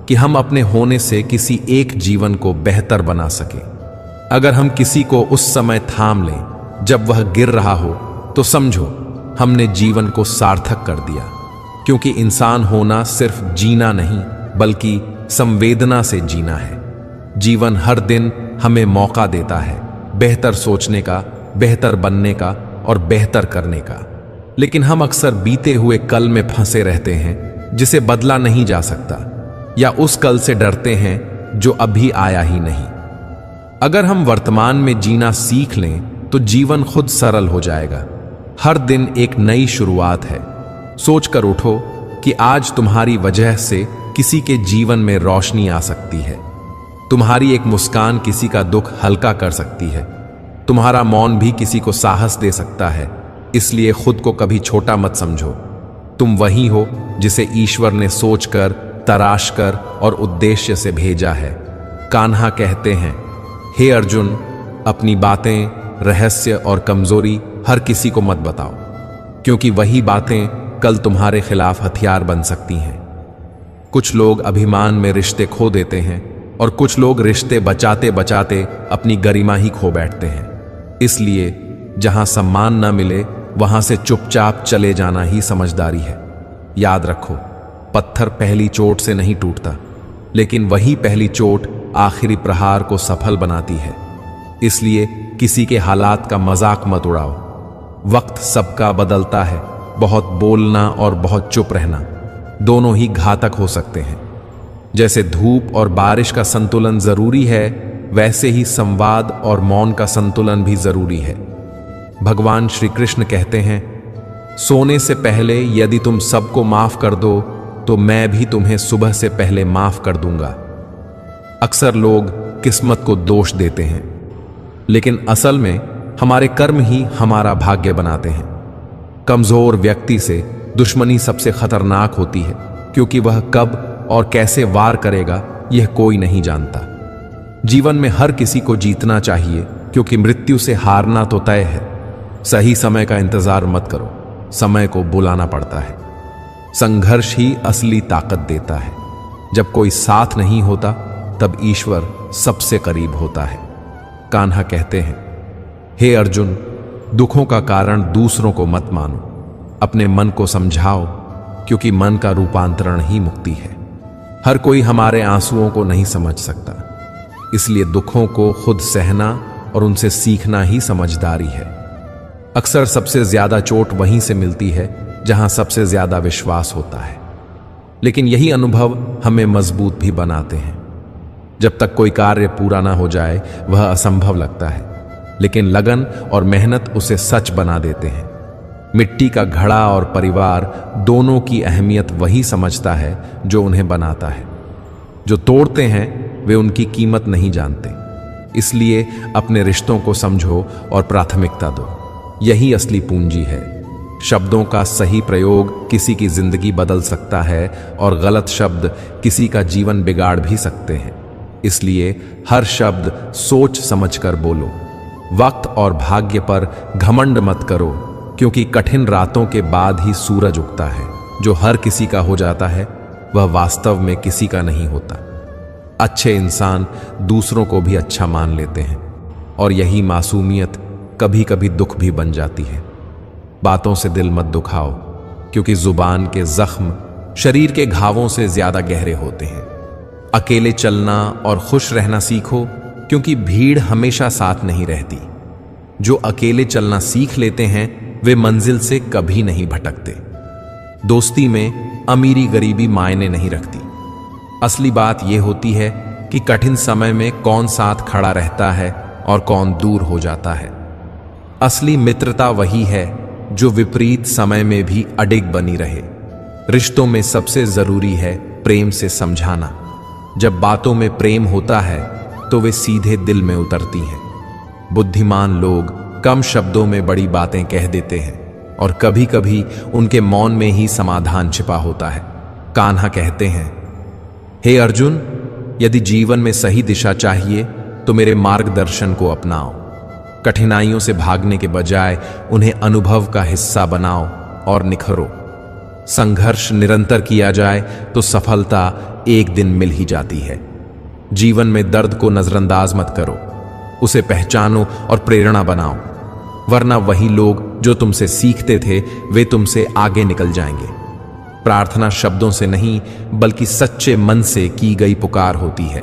कि हम अपने होने से किसी एक जीवन को बेहतर बना सके। अगर हम किसी को उस समय थाम लें जब वह गिर रहा हो, तो समझो हमने जीवन को सार्थक कर दिया। क्योंकि इंसान होना सिर्फ जीना नहीं बल्कि संवेदना से जीना है। जीवन हर दिन हमें मौका देता है बेहतर सोचने का, बेहतर बनने का और बेहतर करने का। लेकिन हम अक्सर बीते हुए कल में फंसे रहते हैं जिसे बदला नहीं जा सकता, या उस कल से डरते हैं जो अभी आया ही नहीं। अगर हम वर्तमान में जीना सीख लें तो जीवन खुद सरल हो जाएगा। हर दिन एक नई शुरुआत है। सोचकर उठो, कि आज तुम्हारी वजह से किसी के जीवन में रोशनी आ सकती है। तुम्हारी एक मुस्कान किसी का दुख हल्का कर सकती है। तुम्हारा मौन भी किसी को साहस दे सकता है। इसलिए खुद को कभी छोटा मत समझो। तुम वही हो जिसे ईश्वर ने सोचकर, तराशकर और उद्देश्य से भेजा है। कान्हा कहते हैं, हे अर्जुन, अपनी बातें, रहस्य और कमजोरी हर किसी को मत बताओ, क्योंकि वही बातें कल तुम्हारे खिलाफ हथियार बन सकती हैं। कुछ लोग अभिमान में रिश्ते खो देते हैं और कुछ लोग रिश्ते बचाते बचाते अपनी गरिमा ही खो बैठते हैं। इसलिए जहां सम्मान न मिले वहां से चुपचाप चले जाना ही समझदारी है। याद रखो, पत्थर पहली चोट से नहीं टूटता, लेकिन वही पहली चोट आखिरी प्रहार को सफल बनाती है। इसलिए किसी के हालात का मजाक मत उड़ाओ। वक्त सबका बदलता है। बहुत बोलना और बहुत चुप रहना दोनों ही घातक हो सकते हैं। जैसे धूप और बारिश का संतुलन जरूरी है, वैसे ही संवाद और मौन का संतुलन भी जरूरी है। भगवान श्री कृष्ण कहते हैं, सोने से पहले यदि तुम सबको माफ कर दो तो मैं भी तुम्हें सुबह से पहले माफ कर दूंगा। अक्सर लोग किस्मत को दोष देते हैं, लेकिन असल में हमारे कर्म ही हमारा भाग्य बनाते हैं। कमजोर व्यक्ति से दुश्मनी सबसे खतरनाक होती है, क्योंकि वह कब और कैसे वार करेगा यह कोई नहीं जानता। जीवन में हर किसी को जीतना चाहिए, क्योंकि मृत्यु से हारना तो तय है। सही समय का इंतजार मत करो, समय को बुलाना पड़ता है। संघर्ष ही असली ताकत देता है। जब कोई साथ नहीं होता तब ईश्वर सबसे करीब होता है। कान्हा कहते हैं, हे अर्जुन, दुखों का कारण दूसरों को मत मानो, अपने मन को समझाओ, क्योंकि मन का रूपांतरण ही मुक्ति है। हर कोई हमारे आंसुओं को नहीं समझ सकता, इसलिए दुखों को खुद सहना और उनसे सीखना ही समझदारी है। अक्सर सबसे ज्यादा चोट वहीं से मिलती है जहां सबसे ज्यादा विश्वास होता है, लेकिन यही अनुभव हमें मजबूत भी बनाते हैं। जब तक कोई कार्य पूरा ना हो जाए वह असंभव लगता है, लेकिन लगन और मेहनत उसे सच बना देते हैं। मिट्टी का घड़ा और परिवार दोनों की अहमियत वही समझता है जो उन्हें बनाता है। जो तोड़ते हैं वे उनकी कीमत नहीं जानते। इसलिए अपने रिश्तों को समझो और प्राथमिकता दो, यही असली पूंजी है। शब्दों का सही प्रयोग किसी की जिंदगी बदल सकता है और गलत शब्द किसी का जीवन बिगाड़ भी सकते हैं। इसलिए हर शब्द सोच समझकर बोलो। वक्त और भाग्य पर घमंड मत करो, क्योंकि कठिन रातों के बाद ही सूरज उगता है। जो हर किसी का हो जाता है वह वास्तव में किसी का नहीं होता। अच्छे इंसान दूसरों को भी अच्छा मान लेते हैं, और यही मासूमियत कभी कभी दुख भी बन जाती है। बातों से दिल मत दुखाओ, क्योंकि जुबान के जख्म शरीर के घावों से ज्यादा गहरे होते हैं। अकेले चलना और खुश रहना सीखो, क्योंकि भीड़ हमेशा साथ नहीं रहती। जो अकेले चलना सीख लेते हैं वे मंजिल से कभी नहीं भटकते। दोस्ती में अमीरी गरीबी मायने नहीं रखती। असली बात यह होती है कि कठिन समय में कौन साथ खड़ा रहता है और कौन दूर हो जाता है। असली मित्रता वही है जो विपरीत समय में भी अडिग बनी रहे। रिश्तों में सबसे जरूरी है प्रेम से समझाना। जब बातों में प्रेम होता है तो वे सीधे दिल में उतरती हैं। बुद्धिमान लोग कम शब्दों में बड़ी बातें कह देते हैं, और कभी कभी उनके मौन में ही समाधान छिपा होता है। कान्हा कहते हैं, हे अर्जुन, यदि जीवन में सही दिशा चाहिए तो मेरे मार्गदर्शन को अपनाओ। कठिनाइयों से भागने के बजाय उन्हें अनुभव का हिस्सा बनाओ और निखरो। संघर्ष निरंतर किया जाए तो सफलता एक दिन मिल ही जाती है। जीवन में दर्द को नजरअंदाज मत करो, उसे पहचानो और प्रेरणा बनाओ, वरना वही लोग जो तुमसे सीखते थे वे तुमसे आगे निकल जाएंगे। प्रार्थना शब्दों से नहीं बल्कि सच्चे मन से की गई पुकार होती है।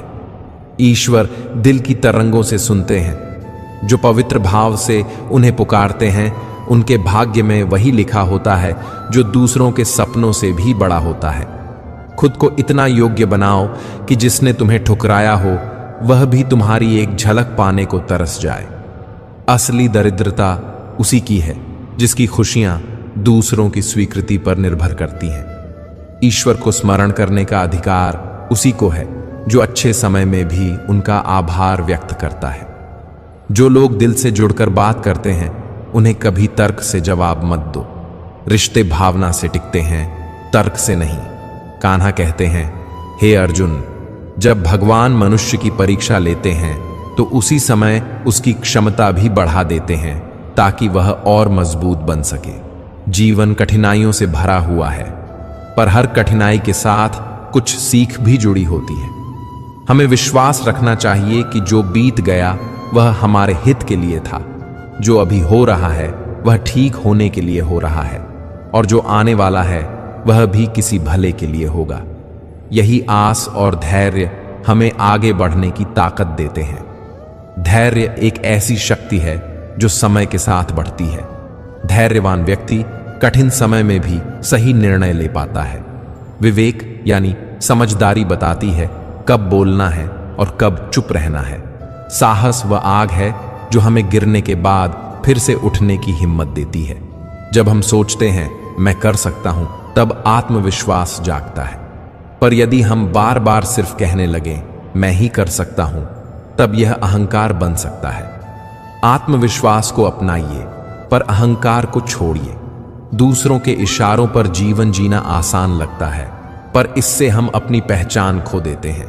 ईश्वर दिल की तरंगों से सुनते हैं। जो पवित्र भाव से उन्हें पुकारते हैं उनके भाग्य में वही लिखा होता है जो दूसरों के सपनों से भी बड़ा होता है। खुद को इतना योग्य बनाओ कि जिसने तुम्हें ठुकराया हो वह भी तुम्हारी एक झलक पाने को तरस जाए। असली दरिद्रता उसी की है जिसकी खुशियां दूसरों की स्वीकृति पर निर्भर करती हैं। ईश्वर को स्मरण करने का अधिकार उसी को है जो अच्छे समय में भी उनका आभार व्यक्त करता है। जो लोग दिल से जुड़कर बात करते हैं उन्हें कभी तर्क से जवाब मत दो। रिश्ते भावना से टिकते हैं, तर्क से नहीं। कान्हा कहते हैं, हे अर्जुन, जब भगवान मनुष्य की परीक्षा लेते हैं तो उसी समय उसकी क्षमता भी बढ़ा देते हैं ताकि वह और मजबूत बन सके। जीवन कठिनाइयों से भरा हुआ है, पर हर कठिनाई के साथ कुछ सीख भी जुड़ी होती है। हमें विश्वास रखना चाहिए कि जो बीत गया वह हमारे हित के लिए था, जो अभी हो रहा है वह ठीक होने के लिए हो रहा है, और जो आने वाला है वह भी किसी भले के लिए होगा। यही आस और धैर्य हमें आगे बढ़ने की ताकत देते हैं। धैर्य एक ऐसी शक्ति है जो समय के साथ बढ़ती है। धैर्यवान व्यक्ति कठिन समय में भी सही निर्णय ले पाता है। विवेक यानी समझदारी बताती है कब बोलना है और कब चुप रहना है। साहस वह आग है जो हमें गिरने के बाद फिर से उठने की हिम्मत देती है। जब हम सोचते हैं मैं कर सकता हूं, तब आत्मविश्वास जागता है। पर यदि हम बार बार सिर्फ कहने लगें मैं ही कर सकता हूं, तब यह अहंकार बन सकता है। आत्मविश्वास को अपनाइए, पर अहंकार को छोड़िए। दूसरों के इशारों पर जीवन जीना आसान लगता है, पर इससे हम अपनी पहचान खो देते हैं।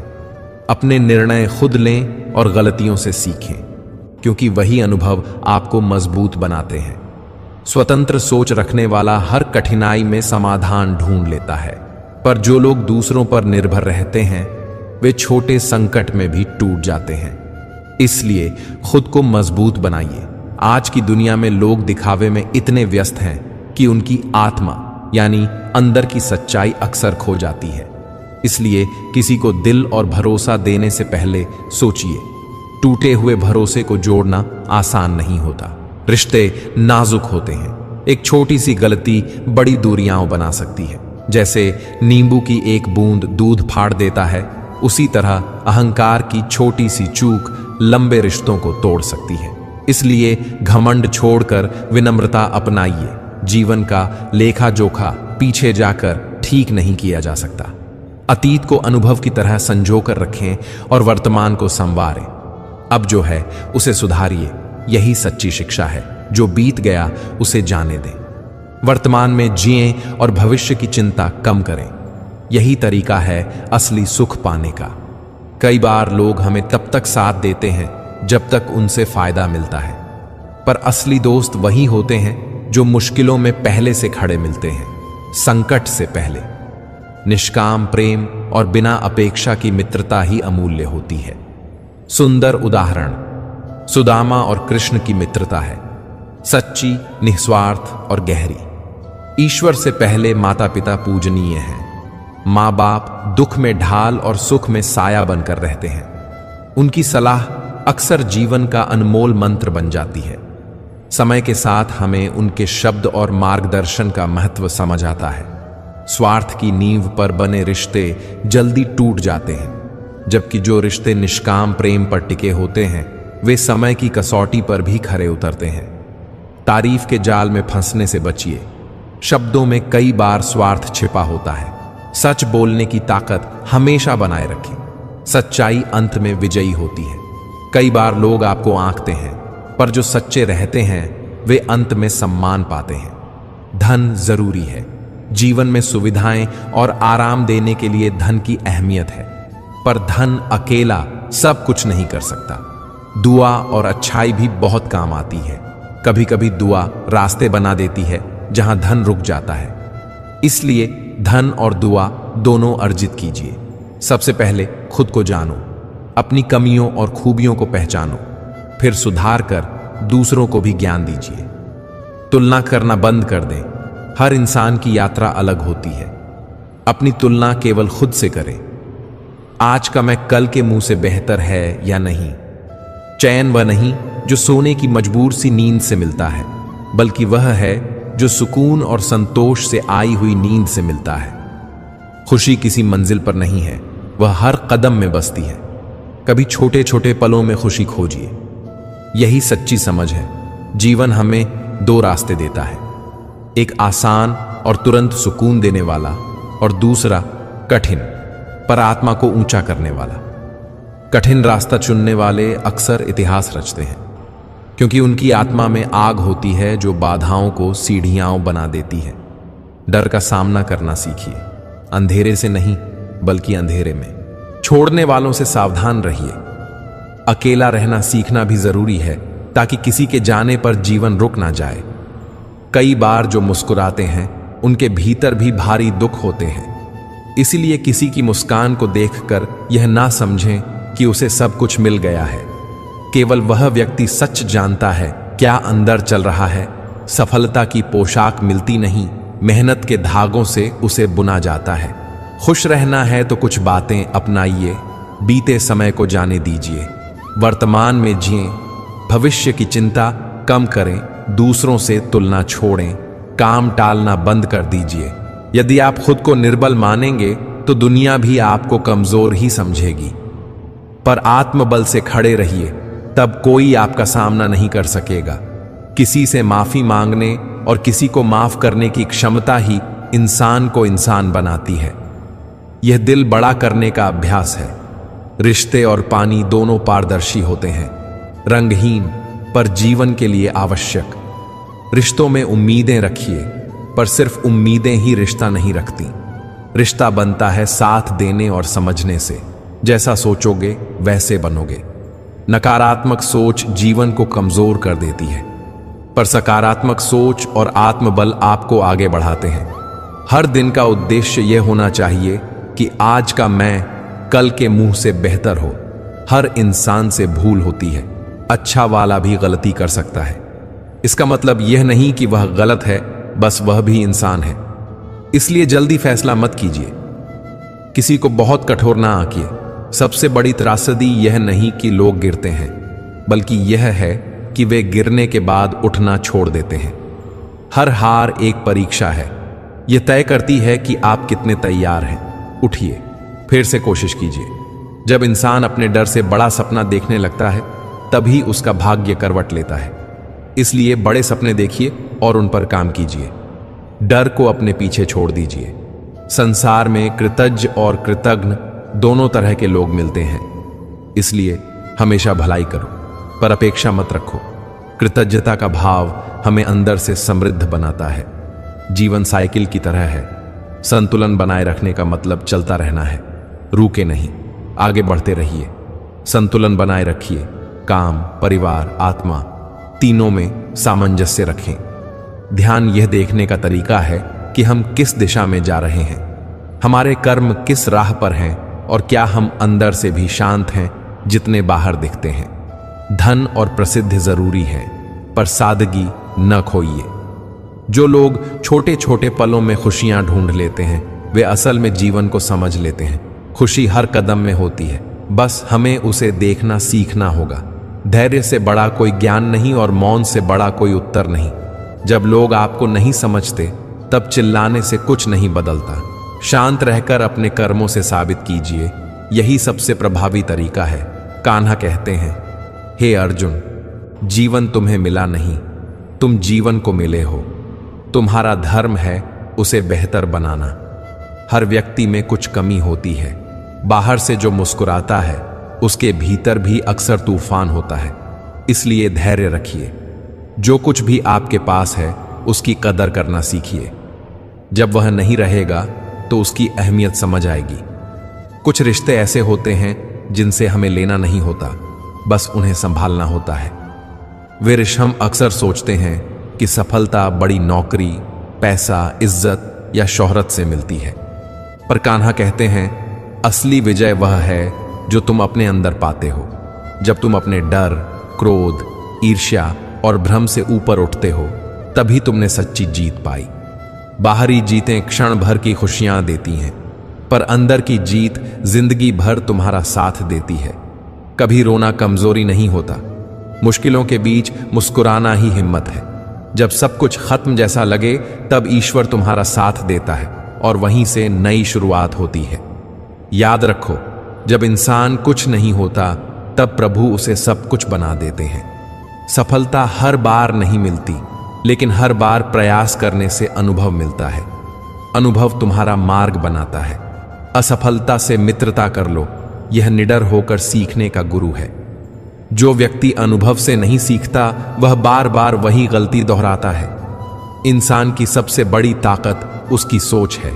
अपने निर्णय खुद लें और गलतियों से सीखें, क्योंकि वही अनुभव आपको मजबूत बनाते हैं। स्वतंत्र सोच रखने वाला हर कठिनाई में समाधान ढूंढ लेता है, पर जो लोग दूसरों पर निर्भर रहते हैं वे छोटे संकट में भी टूट जाते हैं। इसलिए खुद को मजबूत बनाइए। आज की दुनिया में लोग दिखावे में इतने व्यस्त हैं कि उनकी आत्मा यानी अंदर की सच्चाई अक्सर खो जाती है। इसलिए किसी को दिल और भरोसा देने से पहले सोचिए। टूटे हुए भरोसे को जोड़ना आसान नहीं होता। रिश्ते नाजुक होते हैं। एक छोटी सी गलती बड़ी दूरियां बना सकती है। जैसे नींबू की एक बूंद दूध फाड़ देता है, उसी तरह अहंकार की छोटी सी चूक लंबे रिश्तों को तोड़ सकती है। इसलिए घमंड छोड़कर विनम्रता अपनाइए। जीवन का लेखा जोखा पीछे जाकर ठीक नहीं किया जा सकता। अतीत को अनुभव की तरह संजो कर रखें और वर्तमान को संवारें। अब जो है उसे सुधारिए। यही सच्ची शिक्षा है। जो बीत गया उसे जाने दें। वर्तमान में जिएं और भविष्य की चिंता कम करें। यही तरीका है असली सुख पाने का। कई बार लोग हमें तब तक साथ देते हैं जब तक उनसे फायदा मिलता है, पर असली दोस्त वही होते हैं जो मुश्किलों में पहले से खड़े मिलते हैं, संकट से पहले। निष्काम प्रेम और बिना अपेक्षा की मित्रता ही अमूल्य होती है। सुंदर उदाहरण सुदामा और कृष्ण की मित्रता है, सच्ची, निस्वार्थ और गहरी। ईश्वर से पहले माता पिता पूजनीय हैं। माँ बाप दुख में ढाल और सुख में साया बनकर रहते हैं। उनकी सलाह अक्सर जीवन का अनमोल मंत्र बन जाती है। समय के साथ हमें उनके शब्द और मार्गदर्शन का महत्व समझ आता है। स्वार्थ की नींव पर बने रिश्ते जल्दी टूट जाते हैं, जबकि जो रिश्ते निष्काम प्रेम पर टिके होते हैं वे समय की कसौटी पर भी खरे उतरते हैं। तारीफ के जाल में फंसने से बचिए। शब्दों में कई बार स्वार्थ छिपा होता है। सच बोलने की ताकत हमेशा बनाए रखें। सच्चाई अंत में विजयी होती है। कई बार लोग आपको आंकते हैं, पर जो सच्चे रहते हैं वे अंत में सम्मान पाते हैं। धन जरूरी है। जीवन में सुविधाएं और आराम देने के लिए धन की अहमियत है, पर धन अकेला सब कुछ नहीं कर सकता। दुआ और अच्छाई भी बहुत काम आती है। कभी कभी दुआ रास्ते बना देती है जहां धन रुक जाता है। इसलिए धन और दुआ दोनों अर्जित कीजिए। सबसे पहले खुद को जानो, अपनी कमियों और खूबियों को पहचानो, फिर सुधार कर दूसरों को भी ज्ञान दीजिए। तुलना करना बंद कर दें। हर इंसान की यात्रा अलग होती है। अपनी तुलना केवल खुद से करें। आज का मैं कल के मुंह से बेहतर है या नहीं। चैन वह नहीं जो सोने की मजबूर सी नींद से मिलता है, बल्कि वह है जो सुकून और संतोष से आई हुई नींद से मिलता है। खुशी किसी मंजिल पर नहीं है, वह हर कदम में बसती है। कभी छोटे छोटे पलों में खुशी खोजिए। यही सच्ची समझ है। जीवन हमें दो रास्ते देता है, एक आसान और तुरंत सुकून देने वाला, और दूसरा कठिन पर आत्मा को ऊंचा करने वाला। कठिन रास्ता चुनने वाले अक्सर इतिहास रचते हैं, क्योंकि उनकी आत्मा में आग होती है जो बाधाओं को सीढ़ियां बना देती है। डर का सामना करना सीखिए, अंधेरे से नहीं बल्कि अंधेरे में। छोड़ने वालों से सावधान रहिए। अकेला रहना सीखना भी जरूरी है, ताकि किसी के जाने पर जीवन रुक ना जाए। कई बार जो मुस्कुराते हैं उनके भीतर भी भारी दुख होते हैं। इसलिए किसी की मुस्कान को देखकर यह ना समझें कि उसे सब कुछ मिल गया है। केवल वह व्यक्ति सच जानता है क्या अंदर चल रहा है। सफलता की पोशाक मिलती नहीं, मेहनत के धागों से उसे बुना जाता है। खुश रहना है तो कुछ बातें अपनाइए, बीते समय को जाने दीजिए, वर्तमान में जिएं, भविष्य की चिंता कम करें, दूसरों से तुलना छोड़ें, काम टालना बंद कर दीजिए। यदि आप खुद को निर्बल मानेंगे तो दुनिया भी आपको कमजोर ही समझेगी। पर आत्मबल से खड़े रहिए, तब कोई आपका सामना नहीं कर सकेगा। किसी से माफी मांगने और किसी को माफ करने की क्षमता ही इंसान को इंसान बनाती है। यह दिल बड़ा करने का अभ्यास है। रिश्ते और पानी दोनों पारदर्शी होते हैं, रंगहीन पर जीवन के लिए आवश्यक। रिश्तों में उम्मीदें रखिए, पर सिर्फ उम्मीदें ही रिश्ता नहीं रखती। रिश्ता बनता है साथ देने और समझने से। जैसा सोचोगे वैसे बनोगे। नकारात्मक सोच जीवन को कमजोर कर देती है, पर सकारात्मक सोच और आत्मबल आपको आगे बढ़ाते हैं। हर दिन का उद्देश्य यह होना चाहिए कि आज का मैं कल के मुंह से बेहतर हो। हर इंसान से भूल होती है, अच्छा वाला भी गलती कर सकता है। इसका मतलब यह नहीं कि वह गलत है, बस वह भी इंसान है। इसलिए जल्दी फैसला मत कीजिए, किसी को बहुत कठोर ना आंकिए। सबसे बड़ी त्रासदी यह नहीं कि लोग गिरते हैं, बल्कि यह है कि वे गिरने के बाद उठना छोड़ देते हैं। हर हार एक परीक्षा है, यह तय करती है कि आप कितने तैयार हैं। उठिए, फिर से कोशिश कीजिए। जब इंसान अपने डर से बड़ा सपना देखने लगता है, तभी उसका भाग्य करवट लेता है। इसलिए बड़े सपने देखिए और उन पर काम कीजिए। डर को अपने पीछे छोड़ दीजिए। संसार में कृतज्ञ और कृतज्ञ दोनों तरह के लोग मिलते हैं। इसलिए हमेशा भलाई करो, पर अपेक्षा मत रखो। कृतज्ञता का भाव हमें अंदर से समृद्ध बनाता है। जीवन साइकिल की तरह है। संतुलन बनाए रखने का मतलब चलता रहना है, रुके नहीं, आगे बढ़ते रहिए। संतुलन बनाए रखिए। काम, परिवार, आत्मा तीनों में सामंजस्य रखें। ध्यान यह देखने का तरीका है कि हम किस दिशा में जा रहे हैं, हमारे कर्म किस राह पर हैं और क्या हम अंदर से भी शांत हैं जितने बाहर दिखते हैं। धन और प्रसिद्धि जरूरी है, पर सादगी न खोइए। जो लोग छोटे छोटे पलों में खुशियां ढूंढ लेते हैं, वे असल में जीवन को समझ लेते हैं। खुशी हर कदम में होती है, बस हमें उसे देखना सीखना होगा। धैर्य से बड़ा कोई ज्ञान नहीं और मौन से बड़ा कोई उत्तर नहीं। जब लोग आपको नहीं समझते, तब चिल्लाने से कुछ नहीं बदलता। शांत रहकर अपने कर्मों से साबित कीजिए, यही सबसे प्रभावी तरीका है। कान्हा कहते हैं, हे अर्जुन, जीवन तुम्हें मिला नहीं, तुम जीवन को मिले हो। तुम्हारा धर्म है उसे बेहतर बनाना। हर व्यक्ति में कुछ कमी होती है। बाहर से जो मुस्कुराता है, उसके भीतर भी अक्सर तूफान होता है। इसलिए धैर्य रखिए। जो कुछ भी आपके पास है, उसकी कदर करना सीखिए। जब वह नहीं रहेगा तो उसकी अहमियत समझ आएगी। कुछ रिश्ते ऐसे होते हैं जिनसे हमें लेना नहीं होता, बस उन्हें संभालना होता है। वे रिश्ते हम अक्सर सोचते हैं कि सफलता बड़ी नौकरी, पैसा, इज्जत या शोहरत से मिलती है, पर कान्हा कहते हैं, असली विजय वह है जो तुम अपने अंदर पाते हो। जब तुम अपने डर, क्रोध, ईर्ष्या और भ्रम से ऊपर उठते हो, तभी तुमने सच्ची जीत पाई। बाहरी जीतें क्षण भर की खुशियां देती हैं, पर अंदर की जीत जिंदगी भर तुम्हारा साथ देती है। कभी रोना कमजोरी नहीं होता, मुश्किलों के बीच मुस्कुराना ही हिम्मत है। जब सब कुछ खत्म जैसा लगे, तब ईश्वर तुम्हारा साथ देता है और वहीं से नई शुरुआत होती है। याद रखो, जब इंसान कुछ नहीं होता, तब प्रभु उसे सब कुछ बना देते हैं। सफलता हर बार नहीं मिलती, लेकिन हर बार प्रयास करने से अनुभव मिलता है। अनुभव तुम्हारा मार्ग बनाता है। असफलता से मित्रता कर लो, यह निडर होकर सीखने का गुरु है। जो व्यक्ति अनुभव से नहीं सीखता वह बार बार वही गलती दोहराता है। इंसान की सबसे बड़ी ताकत उसकी सोच है।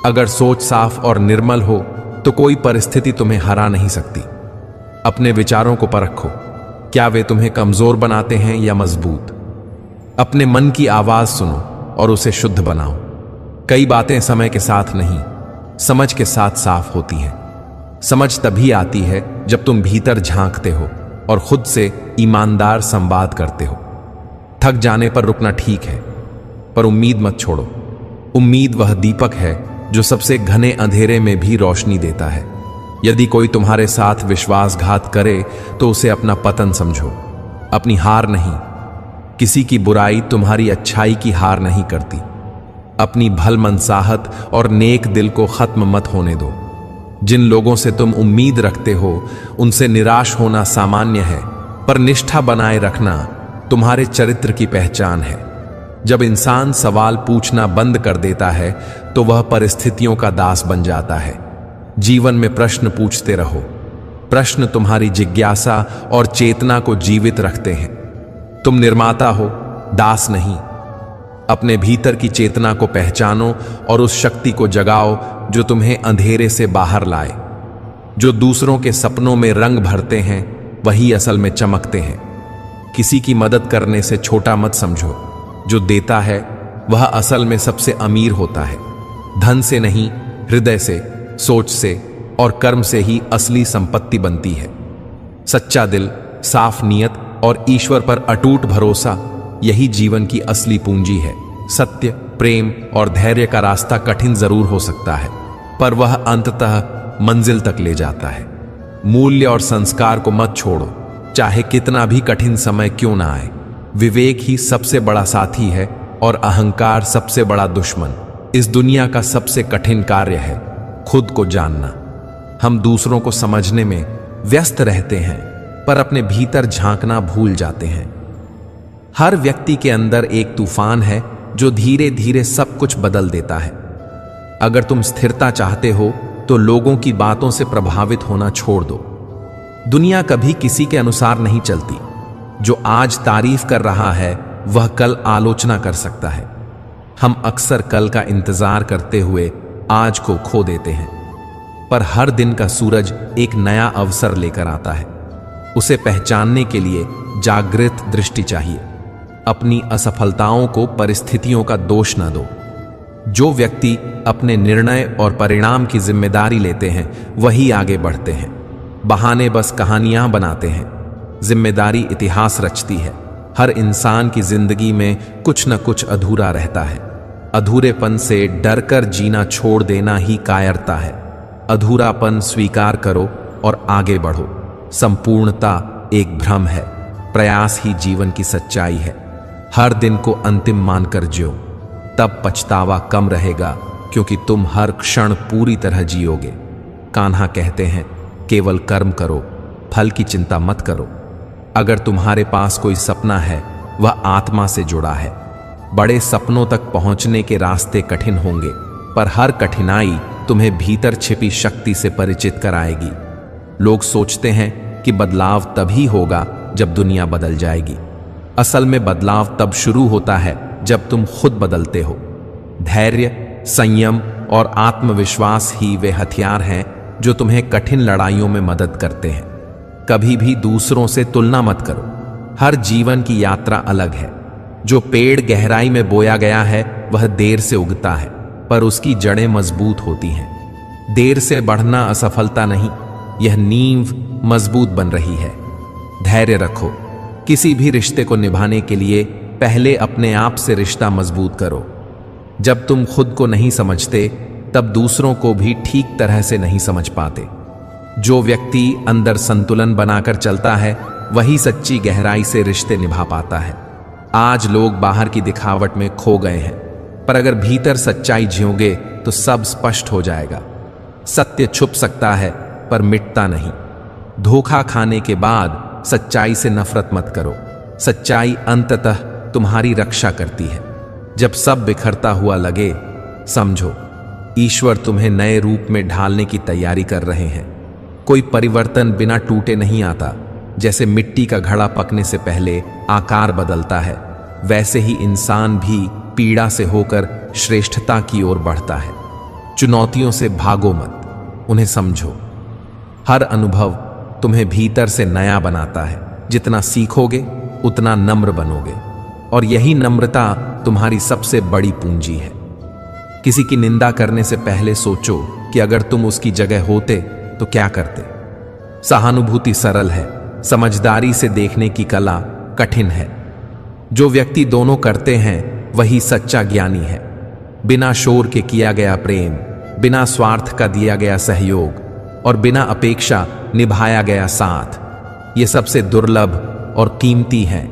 अगर सोच साफ और निर्मल हो तो कोई परिस्थिति तुम्हें हरा नहीं सकती। अपने विचारों को परखो, क्या वे तुम्हें कमजोर बनाते हैं या मजबूत। अपने मन की आवाज सुनो और उसे शुद्ध बनाओ। कई बातें समय के साथ नहीं, समझ के साथ साफ होती हैं। समझ तभी आती है जब तुम भीतर झांकते हो और खुद से ईमानदार संवाद करते हो। थक जाने पर रुकना ठीक है, पर उम्मीद मत छोड़ो। उम्मीद वह दीपक है जो सबसे घने अंधेरे में भी रोशनी देता है। यदि कोई तुम्हारे साथ विश्वासघात करे तो उसे अपना पतन समझो, अपनी हार नहीं। किसी की बुराई तुम्हारी अच्छाई की हार नहीं करती। अपनी भलमनसाहत और नेक दिल को खत्म मत होने दो। जिन लोगों से तुम उम्मीद रखते हो उनसे निराश होना सामान्य है, पर निष्ठा बनाए रखना तुम्हारे चरित्र की पहचान है। जब इंसान सवाल पूछना बंद कर देता है तो वह परिस्थितियों का दास बन जाता है। जीवन में प्रश्न पूछते रहो। प्रश्न तुम्हारी जिज्ञासा और चेतना को जीवित रखते हैं। तुम निर्माता हो, दास नहीं। अपने भीतर की चेतना को पहचानो और उस शक्ति को जगाओ जो तुम्हें अंधेरे से बाहर लाए। जो दूसरों के सपनों में रंग भरते हैं वही असल में चमकते हैं। किसी की मदद करने से छोटा मत समझो। जो देता है वह असल में सबसे अमीर होता है। धन से नहीं, हृदय से, सोच से और कर्म से ही असली संपत्ति बनती है। सच्चा दिल, साफ नीयत और ईश्वर पर अटूट भरोसा, यही जीवन की असली पूंजी है। सत्य, प्रेम और धैर्य का रास्ता कठिन जरूर हो सकता है, पर वह अंततः मंजिल तक ले जाता है। मूल्य और संस्कार को मत छोड़ो, चाहे कितना भी कठिन समय क्यों ना आए। विवेक ही सबसे बड़ा साथी है और अहंकार सबसे बड़ा दुश्मन। इस दुनिया का सबसे कठिन कार्य है खुद को जानना। हम दूसरों को समझने में व्यस्त रहते हैं, पर अपने भीतर झांकना भूल जाते हैं। हर व्यक्ति के अंदर एक तूफान है जो धीरे धीरे सब कुछ बदल देता है। अगर तुम स्थिरता चाहते हो तो लोगों की बातों से प्रभावित होना छोड़ दो। दुनिया कभी किसी के अनुसार नहीं चलती। जो आज तारीफ कर रहा है वह कल आलोचना कर सकता है। हम अक्सर कल का इंतजार करते हुए आज को खो देते हैं, पर हर दिन का सूरज एक नया अवसर लेकर आता है। उसे पहचानने के लिए जागृत दृष्टि चाहिए। अपनी असफलताओं को परिस्थितियों का दोष न दो। जो व्यक्ति अपने निर्णय और परिणाम की जिम्मेदारी लेते हैं वही आगे बढ़ते हैं। बहाने बस कहानियां बनाते हैं, जिम्मेदारी इतिहास रचती है। हर इंसान की जिंदगी में कुछ न कुछ अधूरा रहता है। अधूरेपन से डरकर जीना छोड़ देना ही कायरता है। अधूरापन स्वीकार करो और आगे बढ़ो। संपूर्णता एक भ्रम है, प्रयास ही जीवन की सच्चाई है। हर दिन को अंतिम मानकर जियो, तब पछतावा कम रहेगा, क्योंकि तुम हर क्षण पूरी तरह जियोगे। कान्हा कहते हैं, केवल कर्म करो, फल की चिंता मत करो। अगर तुम्हारे पास कोई सपना है वह आत्मा से जुड़ा है। बड़े सपनों तक पहुंचने के रास्ते कठिन होंगे, पर हर कठिनाई तुम्हें भीतर छिपी शक्ति से परिचित कराएगी। लोग सोचते हैं कि बदलाव तभी होगा जब दुनिया बदल जाएगी। असल में बदलाव तब शुरू होता है जब तुम खुद बदलते हो। धैर्य, संयम और आत्मविश्वास ही वे हथियार हैं जो तुम्हें कठिन लड़ाइयों में मदद करते हैं। कभी भी दूसरों से तुलना मत करो। हर जीवन की यात्रा अलग है। जो पेड़ गहराई में बोया गया है वह देर से उगता है, पर उसकी जड़ें मजबूत होती हैं। देर से बढ़ना असफलता नहीं, यह नींव मजबूत बन रही है। धैर्य रखो। किसी भी रिश्ते को निभाने के लिए पहले अपने आप से रिश्ता मजबूत करो। जब तुम खुद को नहीं समझते तब दूसरों को भी ठीक तरह से नहीं समझ पाते। जो व्यक्ति अंदर संतुलन बनाकर चलता है वही सच्ची गहराई से रिश्ते निभा पाता है। आज लोग बाहर की दिखावट में खो गए हैं, पर अगर भीतर सच्चाई जियोगे तो सब स्पष्ट हो जाएगा। सत्य छुप सकता है पर मिटता नहीं। धोखा खाने के बाद सच्चाई से नफरत मत करो। सच्चाई अंततः तुम्हारी रक्षा करती है। जब सब बिखरता हुआ लगे, समझो, ईश्वर तुम्हें नए रूप में ढालने की तैयारी कर रहे हैं। कोई परिवर्तन बिना टूटे नहीं आता। जैसे मिट्टी का घड़ा पकने से पहले आकार बदलता है, वैसे ही इंसान भी पीड़ा से होकर श्रेष्ठता की ओर बढ़ता है। चुनौतियों से भागो मत, उन्हें समझो। हर अनुभव तुम्हें भीतर से नया बनाता है। जितना सीखोगे उतना नम्र बनोगे, और यही नम्रता तुम्हारी सबसे बड़ी पूंजी है। किसी की निंदा करने से पहले सोचो कि अगर तुम उसकी जगह होते तो क्या करते। सहानुभूति सरल है, समझदारी से देखने की कला कठिन है। जो व्यक्ति दोनों करते हैं वही सच्चा ज्ञानी है। बिना शोर के किया गया प्रेम, बिना स्वार्थ का दिया गया सहयोग और बिना अपेक्षा निभाया गया साथ, ये सबसे दुर्लभ और कीमती है।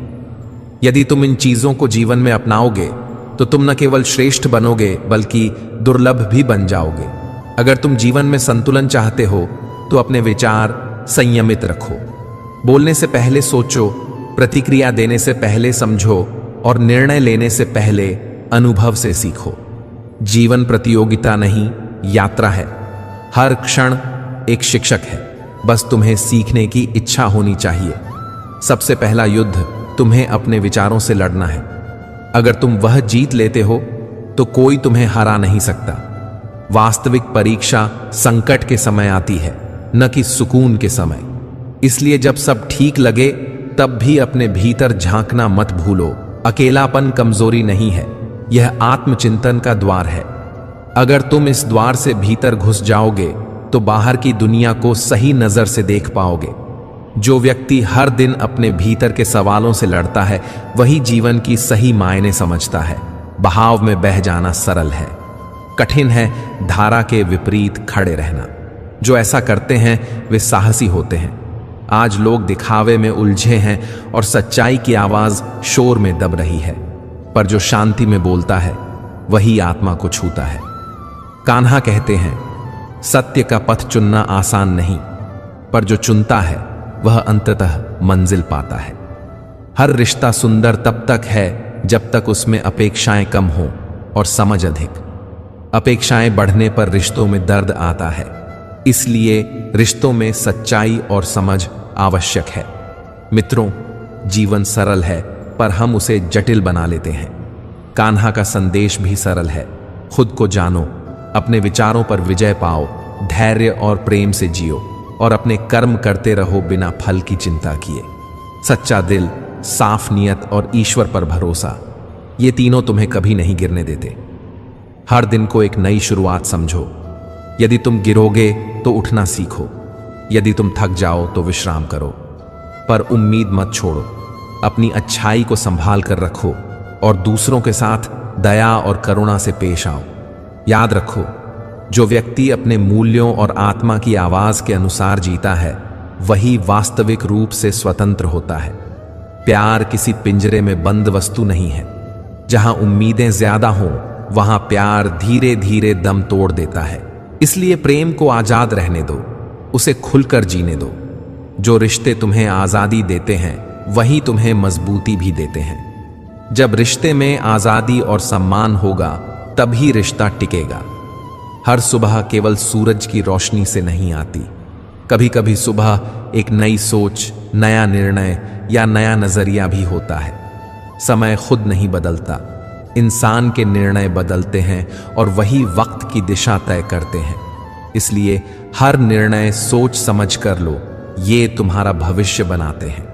यदि तुम इन चीजों को जीवन में अपनाओगे तो तुम न केवल श्रेष्ठ बनोगे बल्कि दुर्लभ भी बन जाओगे। अगर तुम जीवन में संतुलन चाहते हो तो अपने विचार संयमित रखो। बोलने से पहले सोचो, प्रतिक्रिया देने से पहले समझो और निर्णय लेने से पहले अनुभव से सीखो। जीवन प्रतियोगिता नहीं, यात्रा है। हर क्षण एक शिक्षक है, बस तुम्हें सीखने की इच्छा होनी चाहिए। सबसे पहला युद्ध तुम्हें अपने विचारों से लड़ना है। अगर तुम वह जीत लेते हो तो कोई तुम्हें हरा नहीं सकता। वास्तविक परीक्षा संकट के समय आती है, न कि सुकून के समय। इसलिए जब सब ठीक लगे तब भी अपने भीतर झांकना मत भूलो। अकेलापन कमजोरी नहीं है, यह आत्मचिंतन का द्वार है। अगर तुम इस द्वार से भीतर घुस जाओगे तो बाहर की दुनिया को सही नजर से देख पाओगे। जो व्यक्ति हर दिन अपने भीतर के सवालों से लड़ता है वही जीवन की सही मायने समझता है। बहाव में बह जाना सरल है, कठिन है धारा के विपरीत खड़े रहना। जो ऐसा करते हैं वे साहसी होते हैं। आज लोग दिखावे में उलझे हैं और सच्चाई की आवाज शोर में दब रही है, पर जो शांति में बोलता है वही आत्मा को छूता है। कान्हा कहते हैं, सत्य का पथ चुनना आसान नहीं, पर जो चुनता है वह अंततः मंजिल पाता है। हर रिश्ता सुंदर तब तक है जब तक उसमें अपेक्षाएं कम हों और समझ अधिक। अपेक्षाएं बढ़ने पर रिश्तों में दर्द आता है, इसलिए रिश्तों में सच्चाई और समझ आवश्यक है। मित्रों, जीवन सरल है पर हम उसे जटिल बना लेते हैं। कान्हा का संदेश भी सरल है। खुद को जानो, अपने विचारों पर विजय पाओ, धैर्य और प्रेम से जियो और अपने कर्म करते रहो बिना फल की चिंता किए। सच्चा दिल, साफ नियत और ईश्वर पर भरोसा, ये तीनों तुम्हें कभी नहीं गिरने देते। हर दिन को एक नई शुरुआत समझो। यदि तुम गिरोगे तो उठना सीखो, यदि तुम थक जाओ तो विश्राम करो, पर उम्मीद मत छोड़ो। अपनी अच्छाई को संभाल कर रखो और दूसरों के साथ दया और करुणा से पेश आओ। याद रखो, जो व्यक्ति अपने मूल्यों और आत्मा की आवाज के अनुसार जीता है वही वास्तविक रूप से स्वतंत्र होता है। प्यार किसी पिंजरे में बंद वस्तु नहीं है। जहां उम्मीदें ज्यादा हों वहां प्यार धीरे धीरे दम तोड़ देता है। इसलिए प्रेम को आजाद रहने दो, उसे खुलकर जीने दो। जो रिश्ते तुम्हें आजादी देते हैं वही तुम्हें मजबूती भी देते हैं। जब रिश्ते में आजादी और सम्मान होगा तभी रिश्ता टिकेगा। हर सुबह केवल सूरज की रोशनी से नहीं आती। कभी कभी सुबह एक नई सोच, नया निर्णय या नया नजरिया भी होता है। समय खुद नहीं बदलता, इंसान के निर्णय बदलते हैं और वही वक्त की दिशा तय करते हैं। इसलिए हर निर्णय सोच समझ कर लो, ये तुम्हारा भविष्य बनाते हैं।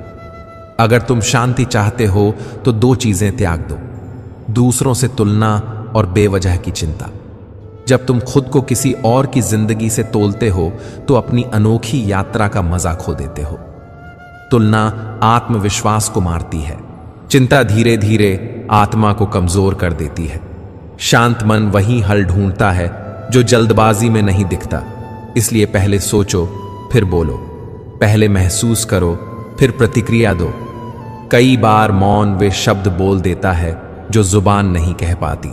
अगर तुम शांति चाहते हो तो दो चीजें त्याग दो, दूसरों से तुलना और बेवजह की चिंता। जब तुम खुद को किसी और की जिंदगी से तोलते हो तो अपनी अनोखी यात्रा का मजा खो देते हो। तुलना आत्मविश्वास को मारती है, चिंता धीरे धीरे आत्मा को कमजोर कर देती है। शांत मन वही हल ढूंढता है जो जल्दबाजी में नहीं दिखता। इसलिए पहले सोचो फिर बोलो, पहले महसूस करो फिर प्रतिक्रिया दो। कई बार मौन वे शब्द बोल देता है जो जुबान नहीं कह पाती।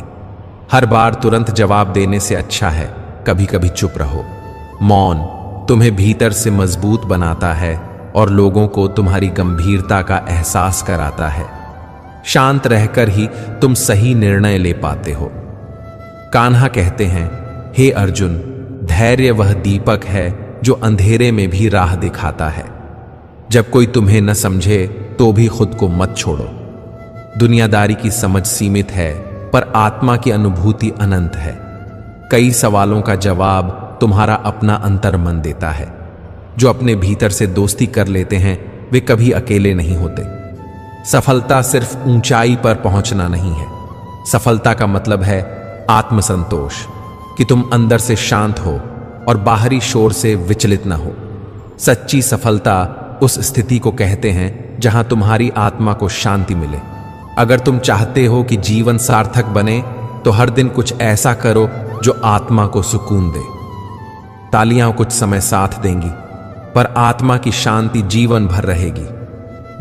हर बार तुरंत जवाब देने से अच्छा है कभी कभी चुप रहो। मौन तुम्हें भीतर से मजबूत बनाता है और लोगों को तुम्हारी गंभीरता का एहसास कराता है। शांत रहकर ही तुम सही निर्णय ले पाते हो। कान्हा कहते हैं, हे अर्जुन, धैर्य वह दीपक है जो अंधेरे में भी राह दिखाता है। जब कोई तुम्हें न समझे तो भी खुद को मत छोड़ो। दुनियादारी की समझ सीमित है, पर आत्मा की अनुभूति अनंत है। कई सवालों का जवाब तुम्हारा अपना अंतर्मन देता है। जो अपने भीतर से दोस्ती कर लेते हैं वे कभी अकेले नहीं होते। सफलता सिर्फ ऊंचाई पर पहुंचना नहीं है। सफलता का मतलब है आत्मसंतोष, कि तुम अंदर से शांत हो और बाहरी शोर से विचलित ना हो। सच्ची सफलता उस स्थिति को कहते हैं जहां तुम्हारी आत्मा को शांति मिले। अगर तुम चाहते हो कि जीवन सार्थक बने तो हर दिन कुछ ऐसा करो जो आत्मा को सुकून दे। तालियां कुछ समय साथ देंगी, पर आत्मा की शांति जीवन भर रहेगी।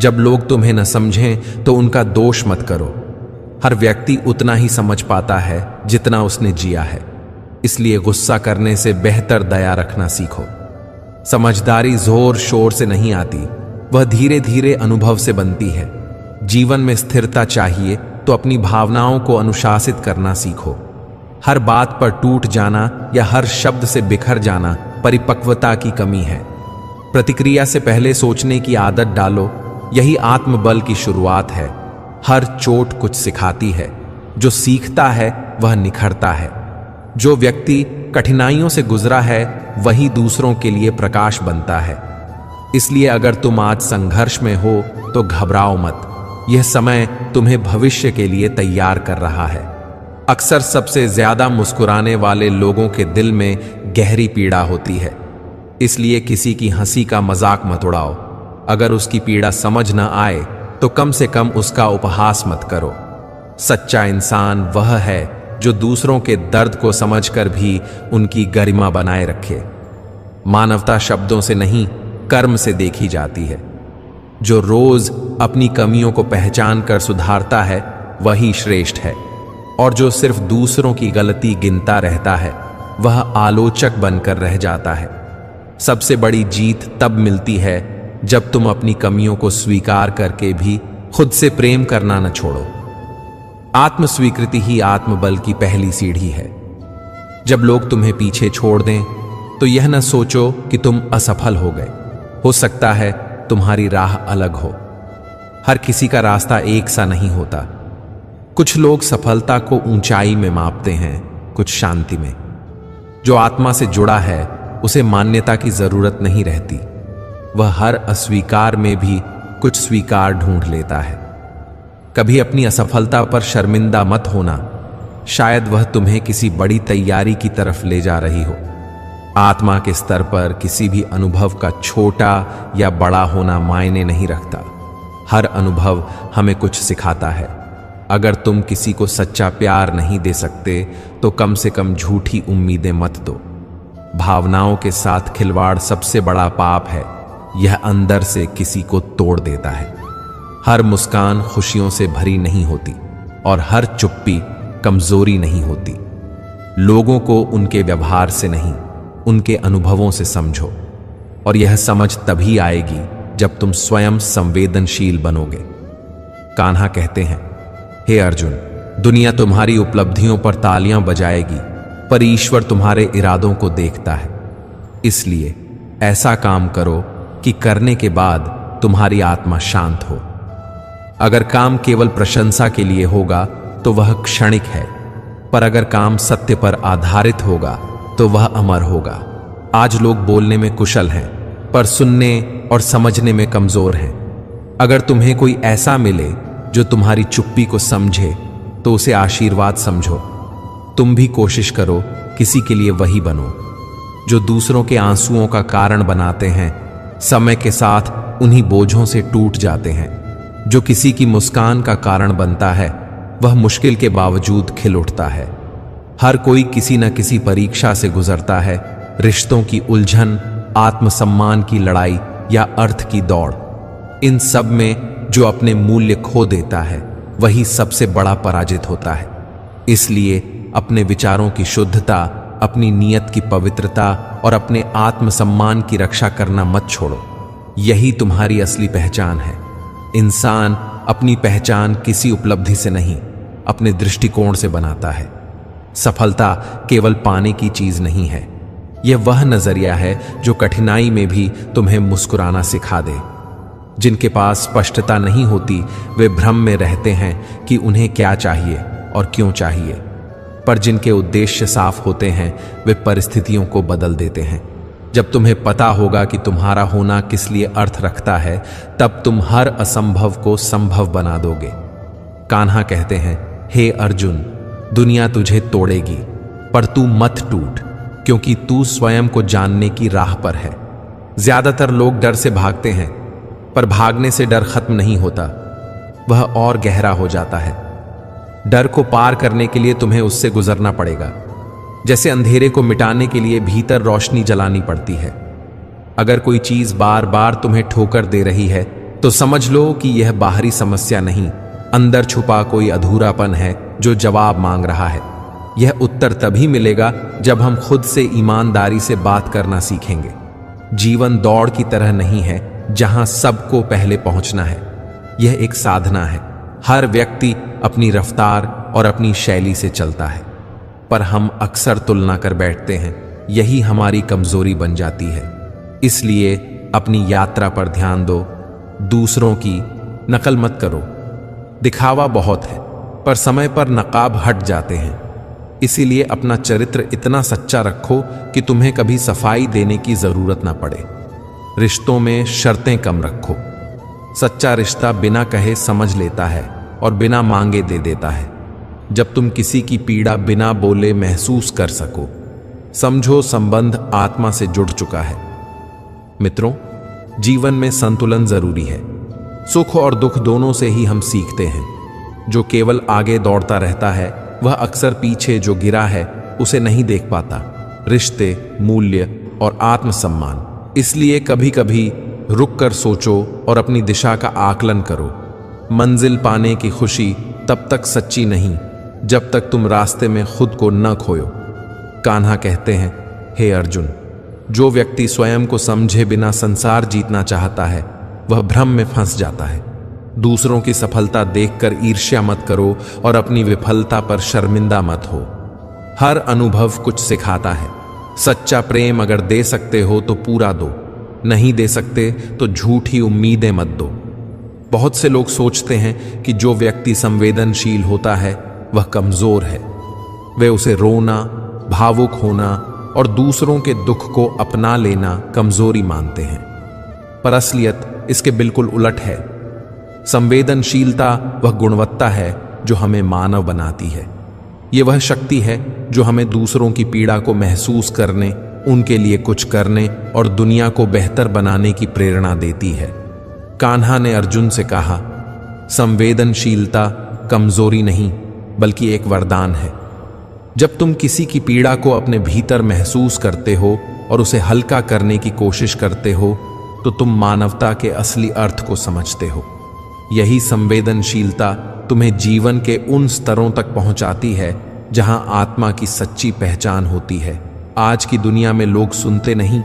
जब लोग तुम्हें न समझें तो उनका दोष मत करो। हर व्यक्ति उतना ही समझ पाता है जितना उसने जिया है। इसलिए गुस्सा करने से बेहतर दया रखना सीखो। समझदारी जोर शोर से नहीं आती, वह धीरे धीरे अनुभव से बनती है। जीवन में स्थिरता चाहिए तो अपनी भावनाओं को अनुशासित करना सीखो। हर बात पर टूट जाना या हर शब्द से बिखर जाना परिपक्वता की कमी है। प्रतिक्रिया से पहले सोचने की आदत डालो, यही आत्मबल की शुरुआत है। हर चोट कुछ सिखाती है। जो सीखता है वह निखरता है। जो व्यक्ति कठिनाइयों से गुजरा है वही दूसरों के लिए प्रकाश बनता है। इसलिए अगर तुम आज संघर्ष में हो तो घबराओ मत। यह समय तुम्हें भविष्य के लिए तैयार कर रहा है। अक्सर सबसे ज्यादा मुस्कुराने वाले लोगों के दिल में गहरी पीड़ा होती है। इसलिए किसी की हंसी का मजाक मत उड़ाओ। अगर उसकी पीड़ा समझ न आए तो कम से कम उसका उपहास मत करो। सच्चा इंसान वह है जो दूसरों के दर्द को समझकर भी उनकी गरिमा बनाए रखे। मानवता शब्दों से नहीं, कर्म से देखी जाती है। जो रोज अपनी कमियों को पहचान कर सुधारता है वही श्रेष्ठ है, और जो सिर्फ दूसरों की गलती गिनता रहता है वह आलोचक बनकर रह जाता है। सबसे बड़ी जीत तब मिलती है जब तुम अपनी कमियों को स्वीकार करके भी खुद से प्रेम करना न छोड़ो। आत्मस्वीकृति ही आत्मबल की पहली सीढ़ी है। जब लोग तुम्हें पीछे छोड़ दें तो यह न सोचो कि तुम असफल हो गए। हो सकता है तुम्हारी राह अलग हो। हर किसी का रास्ता एक सा नहीं होता। कुछ लोग सफलता को ऊंचाई में मापते हैं, कुछ शांति में। जो आत्मा से जुड़ा है उसे मान्यता की जरूरत नहीं रहती। वह हर अस्वीकार में भी कुछ स्वीकार ढूंढ लेता है। कभी अपनी असफलता पर शर्मिंदा मत होना। शायद वह तुम्हें किसी बड़ी तैयारी की तरफ ले जा रही हो। आत्मा के स्तर पर किसी भी अनुभव का छोटा या बड़ा होना मायने नहीं रखता। हर अनुभव हमें कुछ सिखाता है। अगर तुम किसी को सच्चा प्यार नहीं दे सकते तो कम से कम झूठी उम्मीदें मत दो। भावनाओं के साथ खिलवाड़ सबसे बड़ा पाप है। यह अंदर से किसी को तोड़ देता है। हर मुस्कान खुशियों से भरी नहीं होती और हर चुप्पी कमजोरी नहीं होती। लोगों को उनके व्यवहार से नहीं, उनके अनुभवों से समझो, और यह समझ तभी आएगी जब तुम स्वयं संवेदनशील बनोगे। कान्हा कहते हैं, हे अर्जुन, दुनिया तुम्हारी उपलब्धियों पर तालियां बजाएगी, पर ईश्वर तुम्हारे इरादों को देखता है। इसलिए ऐसा काम करो कि करने के बाद तुम्हारी आत्मा शांत हो। अगर काम केवल प्रशंसा के लिए होगा तो वह क्षणिक है, पर अगर काम सत्य पर आधारित होगा तो वह अमर होगा। आज लोग बोलने में कुशल हैं, पर सुनने और समझने में कमजोर हैं। अगर तुम्हें कोई ऐसा मिले जो तुम्हारी चुप्पी को समझे तो उसे आशीर्वाद समझो। तुम भी कोशिश करो किसी के लिए वही बनो। जो दूसरों के आंसुओं का कारण बनाते हैं, समय के साथ उन्हीं बोझों से टूट जाते हैं। जो किसी की मुस्कान का कारण बनता है वह मुश्किल के बावजूद खिल उठता है। हर कोई किसी न किसी परीक्षा से गुजरता है। रिश्तों की उलझन, आत्मसम्मान की लड़ाई या अर्थ की दौड़, इन सब में जो अपने मूल्य खो देता है वही सबसे बड़ा पराजित होता है। इसलिए अपने विचारों की शुद्धता, अपनी नीयत की पवित्रता और अपने आत्मसम्मान की रक्षा करना मत छोड़ो। यही तुम्हारी असली पहचान है। इंसान अपनी पहचान किसी उपलब्धि से नहीं, अपने दृष्टिकोण से बनाता है। सफलता केवल पाने की चीज नहीं है, यह वह नजरिया है जो कठिनाई में भी तुम्हें मुस्कुराना सिखा दे। जिनके पास स्पष्टता नहीं होती वे भ्रम में रहते हैं कि उन्हें क्या चाहिए और क्यों चाहिए, पर जिनके उद्देश्य साफ होते हैं वे परिस्थितियों को बदल देते हैं। जब तुम्हें पता होगा कि तुम्हारा होना किस लिए अर्थ रखता है, तब तुम हर असंभव को संभव बना दोगे। कान्हा कहते हैं, हे अर्जुन, दुनिया तुझे तोड़ेगी पर तू मत टूट, क्योंकि तू स्वयं को जानने की राह पर है। ज्यादातर लोग डर से भागते हैं, पर भागने से डर खत्म नहीं होता, वह और गहरा हो जाता है। डर को पार करने के लिए तुम्हें उससे गुजरना पड़ेगा। जैसे अंधेरे को मिटाने के लिए भीतर रोशनी जलानी पड़ती है। अगर कोई चीज बार बार तुम्हें ठोकर दे रही है तो समझ लो कि यह बाहरी समस्या नहीं, अंदर छुपा कोई अधूरापन है जो जवाब मांग रहा है। यह उत्तर तभी मिलेगा जब हम खुद से ईमानदारी से बात करना सीखेंगे। जीवन दौड़ की तरह नहीं है जहां सबको पहले पहुंचना है, यह एक साधना है। हर व्यक्ति अपनी रफ्तार और अपनी शैली से चलता है, पर हम अक्सर तुलना कर बैठते हैं, यही हमारी कमजोरी बन जाती है। इसलिए अपनी यात्रा पर ध्यान दो, दूसरों की नकल मत करो। दिखावा बहुत है, पर समय पर नकाब हट जाते हैं। इसीलिए अपना चरित्र इतना सच्चा रखो कि तुम्हें कभी सफाई देने की जरूरत ना पड़े। रिश्तों में शर्तें कम रखो। सच्चा रिश्ता बिना कहे समझ लेता है और बिना मांगे दे देता है। जब तुम किसी की पीड़ा बिना बोले महसूस कर सको, समझो संबंध आत्मा से जुड़ चुका है। मित्रों, जीवन में संतुलन जरूरी है। सुख और दुख दोनों से ही हम सीखते हैं। जो केवल आगे दौड़ता रहता है वह अक्सर पीछे जो गिरा है उसे नहीं देख पाता। रिश्ते, मूल्य और आत्मसम्मान। इसलिए कभी कभी रुक कर सोचो और अपनी दिशा का आकलन करो। मंजिल पाने की खुशी तब तक सच्ची नहीं जब तक तुम रास्ते में खुद को न खोयो। कान्हा कहते हैं, हे अर्जुन, जो व्यक्ति स्वयं को समझे बिना संसार जीतना चाहता है वह भ्रम में फंस जाता है। दूसरों की सफलता देखकर ईर्ष्या मत करो और अपनी विफलता पर शर्मिंदा मत हो। हर अनुभव कुछ सिखाता है। सच्चा प्रेम अगर दे सकते हो तो पूरा दो, नहीं दे सकते तो झूठी उम्मीदें मत दो। बहुत से लोग सोचते हैं कि जो व्यक्ति संवेदनशील होता है वह कमजोर है। वे उसे रोना, भावुक होना और दूसरों के दुख को अपना लेना कमजोरी मानते हैं, पर असलियत इसके बिल्कुल उलट है। संवेदनशीलता वह गुणवत्ता है जो हमें मानव बनाती है। यह वह शक्ति है जो हमें दूसरों की पीड़ा को महसूस करने, उनके लिए कुछ करने और दुनिया को बेहतर बनाने की प्रेरणा देती है। कान्हा ने अर्जुन से कहा, संवेदनशीलता कमजोरी नहीं बल्कि एक वरदान है। जब तुम किसी की पीड़ा को अपने भीतर महसूस करते हो और उसे हल्का करने की कोशिश करते हो तो तुम मानवता के असली अर्थ को समझते हो। यही संवेदनशीलता तुम्हें जीवन के उन स्तरों तक पहुंचाती है जहां आत्मा की सच्ची पहचान होती है। आज की दुनिया में लोग सुनते नहीं,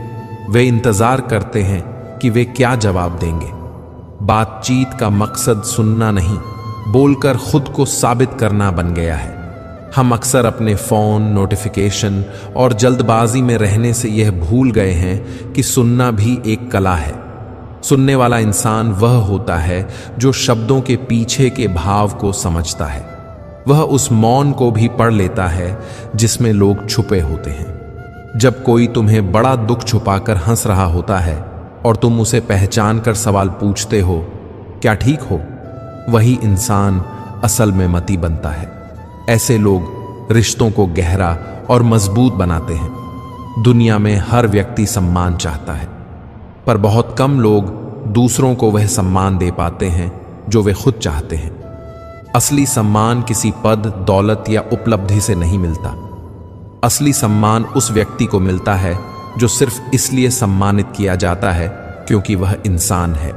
वे इंतजार करते हैं कि वे क्या जवाब देंगे। बातचीत का मकसद सुनना नहीं, बोलकर खुद को साबित करना बन गया है। हम अक्सर अपने फोन, नोटिफिकेशन और जल्दबाजी में रहने से यह भूल गए हैं कि सुनना भी एक कला है। सुनने वाला इंसान वह होता है जो शब्दों के पीछे के भाव को समझता है। वह उस मौन को भी पढ़ लेता है जिसमें लोग छुपे होते हैं। जब कोई तुम्हें बड़ा दुख छुपाकर हंस रहा होता है और तुम उसे पहचान कर सवाल पूछते हो, क्या ठीक हो, वही इंसान असल में मती बनता है। ऐसे लोग रिश्तों को गहरा और मजबूत बनाते हैं। दुनिया में हर व्यक्ति सम्मान चाहता है, पर बहुत कम लोग दूसरों को वह सम्मान दे पाते हैं जो वे खुद चाहते हैं। असली सम्मान किसी पद, दौलत या उपलब्धि से नहीं मिलता। असली सम्मान उस व्यक्ति को मिलता है जो सिर्फ इसलिए सम्मानित किया जाता है क्योंकि वह इंसान है,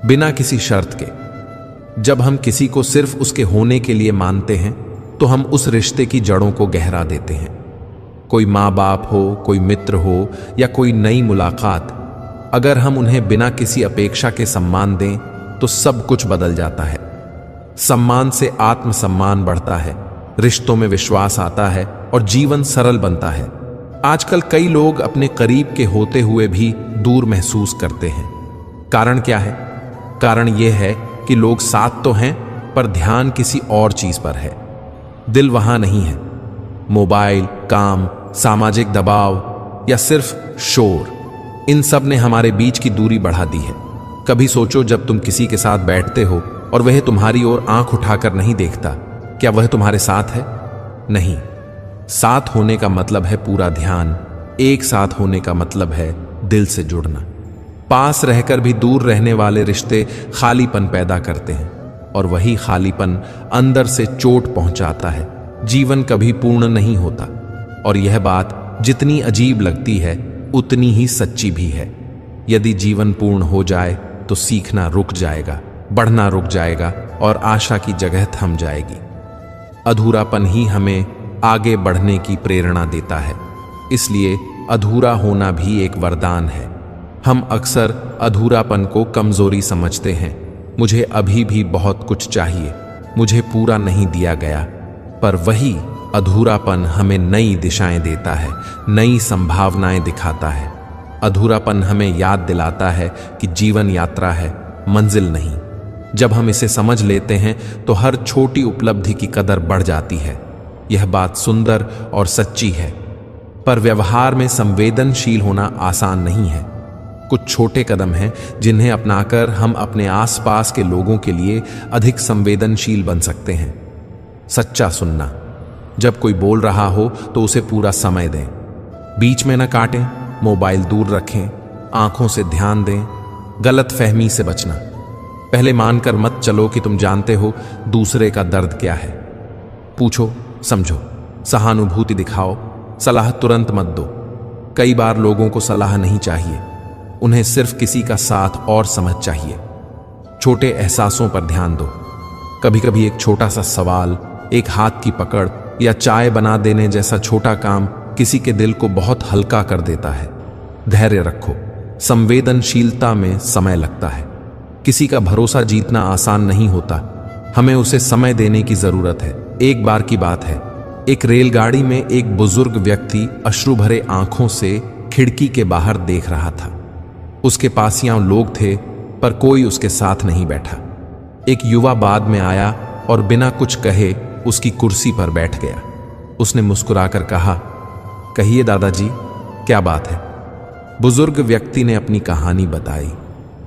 बिना किसी शर्त के। जब हम किसी को सिर्फ उसके होने के लिए मानते हैं तो हम उस रिश्ते की जड़ों को गहरा देते हैं। कोई माँ बाप हो, कोई मित्र हो या कोई नई मुलाकात, अगर हम उन्हें बिना किसी अपेक्षा के सम्मान दें तो सब कुछ बदल जाता है। सम्मान से आत्मसम्मान बढ़ता है रिश्तों में विश्वास आता है और जीवन सरल बनता है। आजकल कई लोग अपने करीब के होते हुए भी दूर महसूस करते हैं। कारण क्या है? कारण यह है कि लोग साथ तो हैं पर ध्यान किसी और चीज पर है, दिल वहां नहीं है। मोबाइल, काम, सामाजिक दबाव या सिर्फ शोर, इन सब ने हमारे बीच की दूरी बढ़ा दी है। कभी सोचो, जब तुम किसी के साथ बैठते हो और वह तुम्हारी ओर आंख उठाकर नहीं देखता, क्या वह तुम्हारे साथ है? नहीं। साथ होने का मतलब है पूरा ध्यान, एक साथ होने का मतलब है दिल से जुड़ना। पास रहकर भी दूर रहने वाले रिश्ते खालीपन पैदा करते हैं और वही खालीपन अंदर से चोट पहुंचाता है। जीवन कभी पूर्ण नहीं होता और यह बात जितनी अजीब लगती है उतनी ही सच्ची भी है। यदि जीवन पूर्ण हो जाए तो सीखना रुक जाएगा, बढ़ना रुक जाएगा और आशा की जगह थम जाएगी। अधूरापन ही हमें आगे बढ़ने की प्रेरणा देता है, इसलिए अधूरा होना भी एक वरदान है। हम अक्सर अधूरापन को कमजोरी समझते हैं। मुझे अभी भी बहुत कुछ चाहिए, मुझे पूरा नहीं दिया गया। पर वही अधूरापन हमें नई दिशाएं देता है, नई संभावनाएं दिखाता है। अधूरापन हमें याद दिलाता है कि जीवन यात्रा है, मंजिल नहीं। जब हम इसे समझ लेते हैं तो हर छोटी उपलब्धि की कदर बढ़ जाती है। यह बात सुंदर और सच्ची है, पर व्यवहार में संवेदनशील होना आसान नहीं है। कुछ छोटे कदम हैं जिन्हें अपनाकर हम अपने आसपास के लोगों के लिए अधिक संवेदनशील बन सकते हैं। सच्चा सुनना, जब कोई बोल रहा हो तो उसे पूरा समय दें, बीच में न काटें, मोबाइल दूर रखें, आंखों से ध्यान दें। गलत फहमी से बचना, पहले मानकर मत चलो कि तुम जानते हो दूसरे का दर्द क्या है। पूछो, समझो, सहानुभूति दिखाओ, सलाह तुरंत मत दो। कई बार लोगों को सलाह नहीं चाहिए, उन्हें सिर्फ किसी का साथ और समझ चाहिए। छोटे एहसासों पर ध्यान दो। कभी कभी एक छोटा सा सवाल, एक हाथ की पकड़ या चाय बना देने जैसा छोटा काम किसी के दिल को बहुत हल्का कर देता है। धैर्य रखो, संवेदनशीलता में समय लगता है। किसी का भरोसा जीतना आसान नहीं होता, हमें उसे समय देने की जरूरत है। एक बार की बात है, एक रेलगाड़ी में एक बुजुर्ग व्यक्ति अश्रु भरे आंखों से खिड़की के बाहर देख रहा था। उसके पास यहाँ लोग थे पर कोई उसके साथ नहीं बैठा। एक युवा बाद में आया और बिना कुछ कहे उसकी कुर्सी पर बैठ गया। उसने मुस्कुराकर कहा, कहिए दादाजी, क्या बात है? बुजुर्ग व्यक्ति ने अपनी कहानी बताई।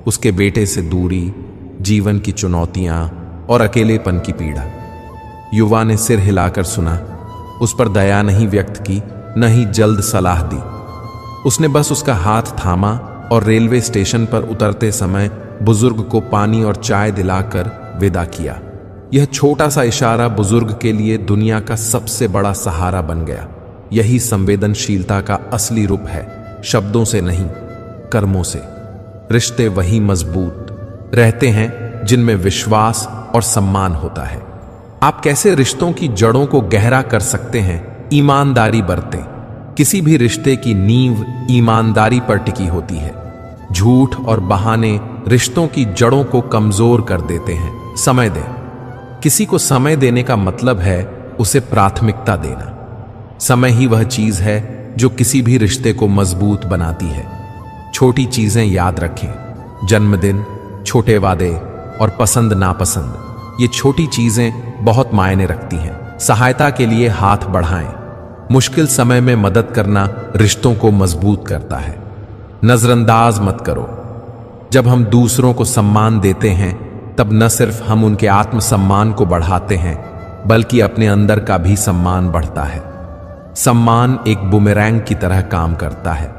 उसके बेटे से दूरी, जीवन की चुनौतियां और अकेलेपन की पीड़ा। युवा ने सिर हिलाकर सुना, उस पर दया नहीं व्यक्त की, न ही जल्द सलाह दी। उसने बस उसका हाथ थामा और रेलवे स्टेशन पर उतरते समय बुजुर्ग को पानी और चाय दिलाकर विदा किया। यह छोटा सा इशारा बुजुर्ग के लिए दुनिया का सबसे बड़ा सहारा बन गया। यही संवेदनशीलता का असली रूप है, शब्दों से नहीं, कर्मों से। रिश्ते वही मजबूत रहते हैं जिनमें विश्वास और सम्मान होता है। आप कैसे रिश्तों की जड़ों को गहरा कर सकते हैं? ईमानदारी बरतें। किसी भी रिश्ते की नींव ईमानदारी पर टिकी होती है। झूठ और बहाने रिश्तों की जड़ों को कमजोर कर देते हैं। समय दें। किसी को समय देने का मतलब है उसे प्राथमिकता देना। समय ही वह चीज है जो किसी भी रिश्ते को मजबूत बनाती है। छोटी चीजें याद रखें, जन्मदिन, छोटे वादे और पसंद नापसंद। ये छोटी चीजें बहुत मायने रखती हैं। सहायता के लिए हाथ बढ़ाएं। मुश्किल समय में मदद करना रिश्तों को मजबूत करता है। नजरअंदाज मत करो। जब हम दूसरों को सम्मान देते हैं तब न सिर्फ हम उनके आत्मसम्मान को बढ़ाते हैं बल्कि अपने अंदर का भी सम्मान बढ़ता है। सम्मान एक बुमेरैंग की तरह काम करता है।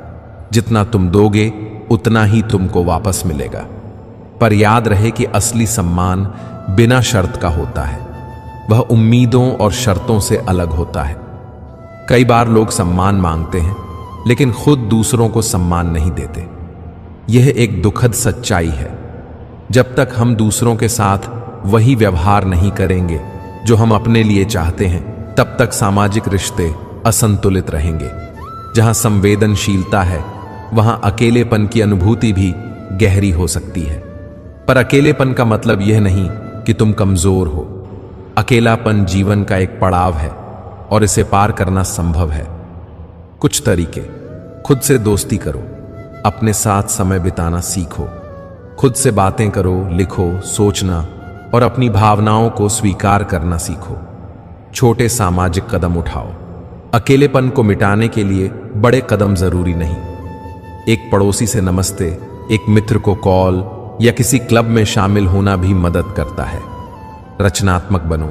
जितना तुम दोगे उतना ही तुमको वापस मिलेगा। पर याद रहे कि असली सम्मान बिना शर्त का होता है। वह उम्मीदों और शर्तों से अलग होता है। कई बार लोग सम्मान मांगते हैं लेकिन खुद दूसरों को सम्मान नहीं देते। यह एक दुखद सच्चाई है। जब तक हम दूसरों के साथ वही व्यवहार नहीं करेंगे जो हम अपने लिए चाहते हैं, तब तक सामाजिक रिश्ते असंतुलित रहेंगे। जहां संवेदनशीलता है वहां अकेलेपन की अनुभूति भी गहरी हो सकती है। पर अकेलेपन का मतलब यह नहीं कि तुम कमजोर हो। अकेलापन जीवन का एक पड़ाव है और इसे पार करना संभव है। कुछ तरीके: खुद से दोस्ती करो, अपने साथ समय बिताना सीखो, खुद से बातें करो, लिखो, सोचना और अपनी भावनाओं को स्वीकार करना सीखो। छोटे सामाजिक कदम उठाओ। अकेलेपन को मिटाने के लिए बड़े कदम जरूरी नहीं। एक पड़ोसी से नमस्ते, एक मित्र को कॉल या किसी क्लब में शामिल होना भी मदद करता है। रचनात्मक बनो।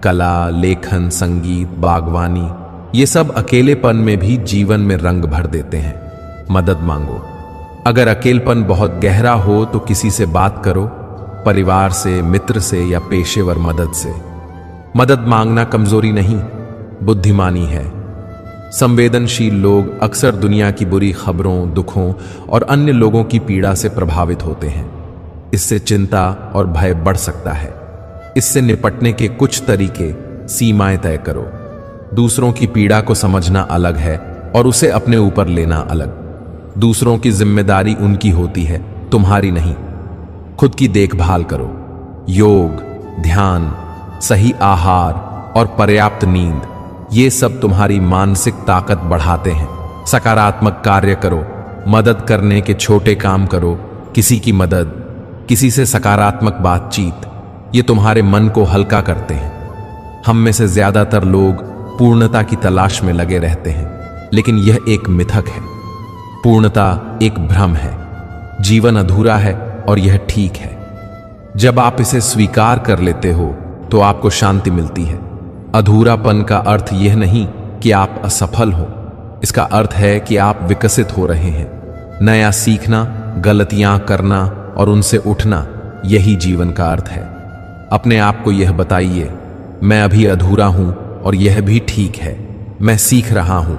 कला, लेखन, संगीत, बागवानी, ये सब अकेलेपन में भी जीवन में रंग भर देते हैं। मदद मांगो। अगर अकेलपन बहुत गहरा हो तो किसी से बात करो, परिवार से, मित्र से या पेशेवर मदद से। मदद मांगना कमजोरी नहीं, बुद्धिमानी है। संवेदनशील लोग अक्सर दुनिया की बुरी खबरों, दुखों और अन्य लोगों की पीड़ा से प्रभावित होते हैं। इससे चिंता और भय बढ़ सकता है। इससे निपटने के कुछ तरीके: सीमाएं तय करो। दूसरों की पीड़ा को समझना अलग है और उसे अपने ऊपर लेना अलग। दूसरों की जिम्मेदारी उनकी होती है, तुम्हारी नहीं। खुद की देखभाल करो। योग, ध्यान, सही आहार और पर्याप्त नींद, ये सब तुम्हारी मानसिक ताकत बढ़ाते हैं। सकारात्मक कार्य करो। मदद करने के छोटे काम करो। किसी की मदद, किसी से सकारात्मक बातचीत, ये तुम्हारे मन को हल्का करते हैं। हम में से ज्यादातर लोग पूर्णता की तलाश में लगे रहते हैं, लेकिन यह एक मिथक है। पूर्णता एक भ्रम है। जीवन अधूरा है और यह ठीक है। जब आप इसे स्वीकार कर लेते हो तो आपको शांति मिलती है। अधूरापन का अर्थ यह नहीं कि आप असफल हो, इसका अर्थ है कि आप विकसित हो रहे हैं। नया सीखना, गलतियां करना और उनसे उठना, यही जीवन का अर्थ है। अपने आप को यह बताइए, मैं अभी अधूरा हूं और यह भी ठीक है। मैं सीख रहा हूं,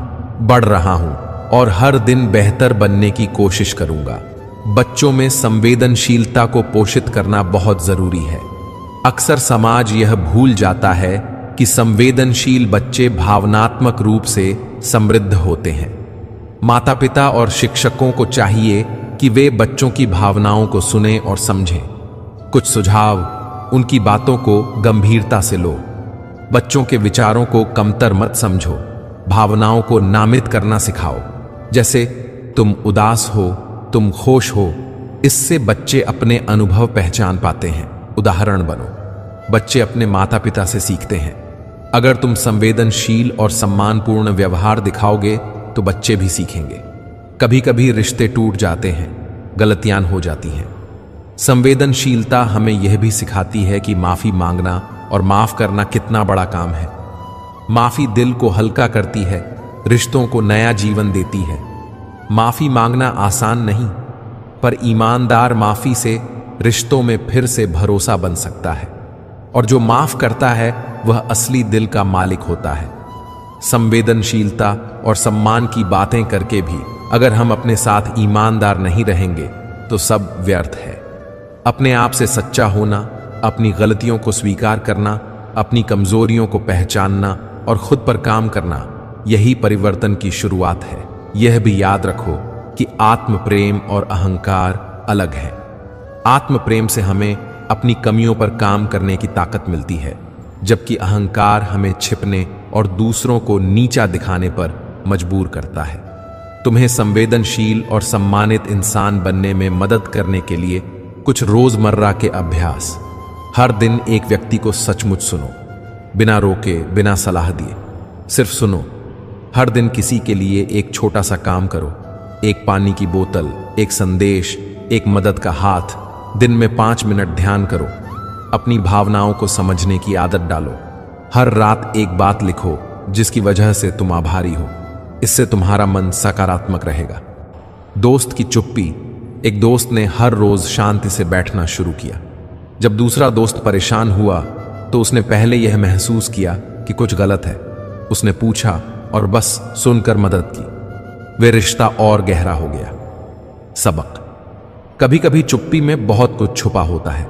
बढ़ रहा हूं और हर दिन बेहतर बनने की कोशिश करूंगा। बच्चों में संवेदनशीलता को पोषित करना बहुत जरूरी है। अक्सर समाज यह भूल जाता है कि संवेदनशील बच्चे भावनात्मक रूप से समृद्ध होते हैं। माता पिता और शिक्षकों को चाहिए कि वे बच्चों की भावनाओं को सुनें और समझें। कुछ सुझाव: उनकी बातों को गंभीरता से लो। बच्चों के विचारों को कमतर मत समझो। भावनाओं को नामित करना सिखाओ, जैसे तुम उदास हो, तुम खुश हो। इससे बच्चे अपने अनुभव पहचान पाते हैं। उदाहरण बनो। बच्चे अपने माता पिता से सीखते हैं। अगर तुम संवेदनशील और सम्मानपूर्ण व्यवहार दिखाओगे तो बच्चे भी सीखेंगे। कभी कभी रिश्ते टूट जाते हैं, गलतियां हो जाती हैं। संवेदनशीलता हमें यह भी सिखाती है कि माफी मांगना और माफ करना कितना बड़ा काम है। माफी दिल को हल्का करती है, रिश्तों को नया जीवन देती है। माफी मांगना आसान नहीं, पर ईमानदार माफी से रिश्तों में फिर से भरोसा बन सकता है। और जो माफ करता है वह असली दिल का मालिक होता है। संवेदनशीलता और सम्मान की बातें करके भी अगर हम अपने साथ ईमानदार नहीं रहेंगे तो सब व्यर्थ है। अपने आप से सच्चा होना, अपनी गलतियों को स्वीकार करना, अपनी कमजोरियों को पहचानना और खुद पर काम करना, यही परिवर्तन की शुरुआत है। यह भी याद रखो कि आत्म प्रेम और अहंकार अलग है। आत्म प्रेम से हमें अपनी कमियों पर काम करने की ताकत मिलती है, जबकि अहंकार हमें छिपने और दूसरों को नीचा दिखाने पर मजबूर करता है। तुम्हें संवेदनशील और सम्मानित इंसान बनने में मदद करने के लिए कुछ रोजमर्रा के अभ्यास। हर दिन एक व्यक्ति को सचमुच सुनो, बिना रोके, बिना सलाह दिए, सिर्फ सुनो। हर दिन किसी के लिए एक छोटा सा काम करो। एक पानी की बोतल, एक संदेश, एक मदद का हाथ। दिन में 5 मिनट ध्यान करो। अपनी भावनाओं को समझने की आदत डालो। हर रात एक बात लिखो जिसकी वजह से तुम आभारी हो। इससे तुम्हारा मन सकारात्मक रहेगा। दोस्त की चुप्पी। एक दोस्त ने हर रोज शांति से बैठना शुरू किया। जब दूसरा दोस्त परेशान हुआ तो उसने पहले यह महसूस किया कि कुछ गलत है। उसने पूछा और बस सुनकर मदद की। वे रिश्ता और गहरा हो गया। सबक: कभी कभी चुप्पी में बहुत कुछ छुपा होता है।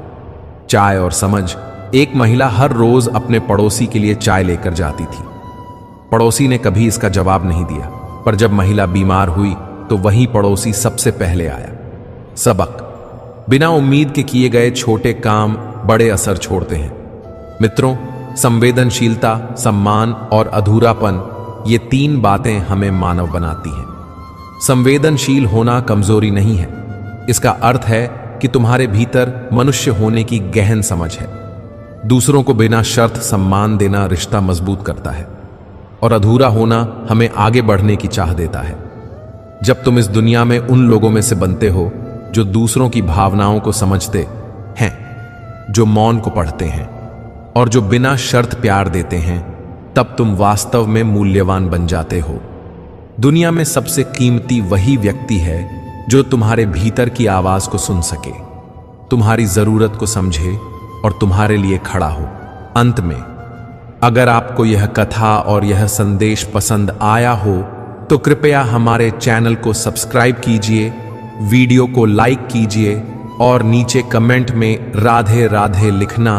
चाय और समझ। एक महिला हर रोज अपने पड़ोसी के लिए चाय लेकर जाती थी। पड़ोसी ने कभी इसका जवाब नहीं दिया, पर जब महिला बीमार हुई तो वही पड़ोसी सबसे पहले आया। सबक: बिना उम्मीद के किए गए छोटे काम बड़े असर छोड़ते हैं। मित्रों, संवेदनशीलता, सम्मान और अधूरापन, ये 3 बातें हमें मानव बनाती हैं। संवेदनशील होना कमजोरी नहीं है, इसका अर्थ है कि तुम्हारे भीतर मनुष्य होने की गहन समझ है। दूसरों को बिना शर्त सम्मान देना रिश्ता मजबूत करता है, और अधूरा होना हमें आगे बढ़ने की चाह देता है। जब तुम इस दुनिया में उन लोगों में से बनते हो जो दूसरों की भावनाओं को समझते हैं, जो मौन को पढ़ते हैं और जो बिना शर्त प्यार देते हैं, तब तुम वास्तव में मूल्यवान बन जाते हो। दुनिया में सबसे कीमती वही व्यक्ति है जो तुम्हारे भीतर की आवाज को सुन सके, तुम्हारी जरूरत को समझे और तुम्हारे लिए खड़ा हो। अंत में, अगर आपको यह कथा और यह संदेश पसंद आया हो तो कृपया हमारे चैनल को सब्सक्राइब कीजिए, वीडियो को लाइक कीजिए और नीचे कमेंट में राधे राधे लिखना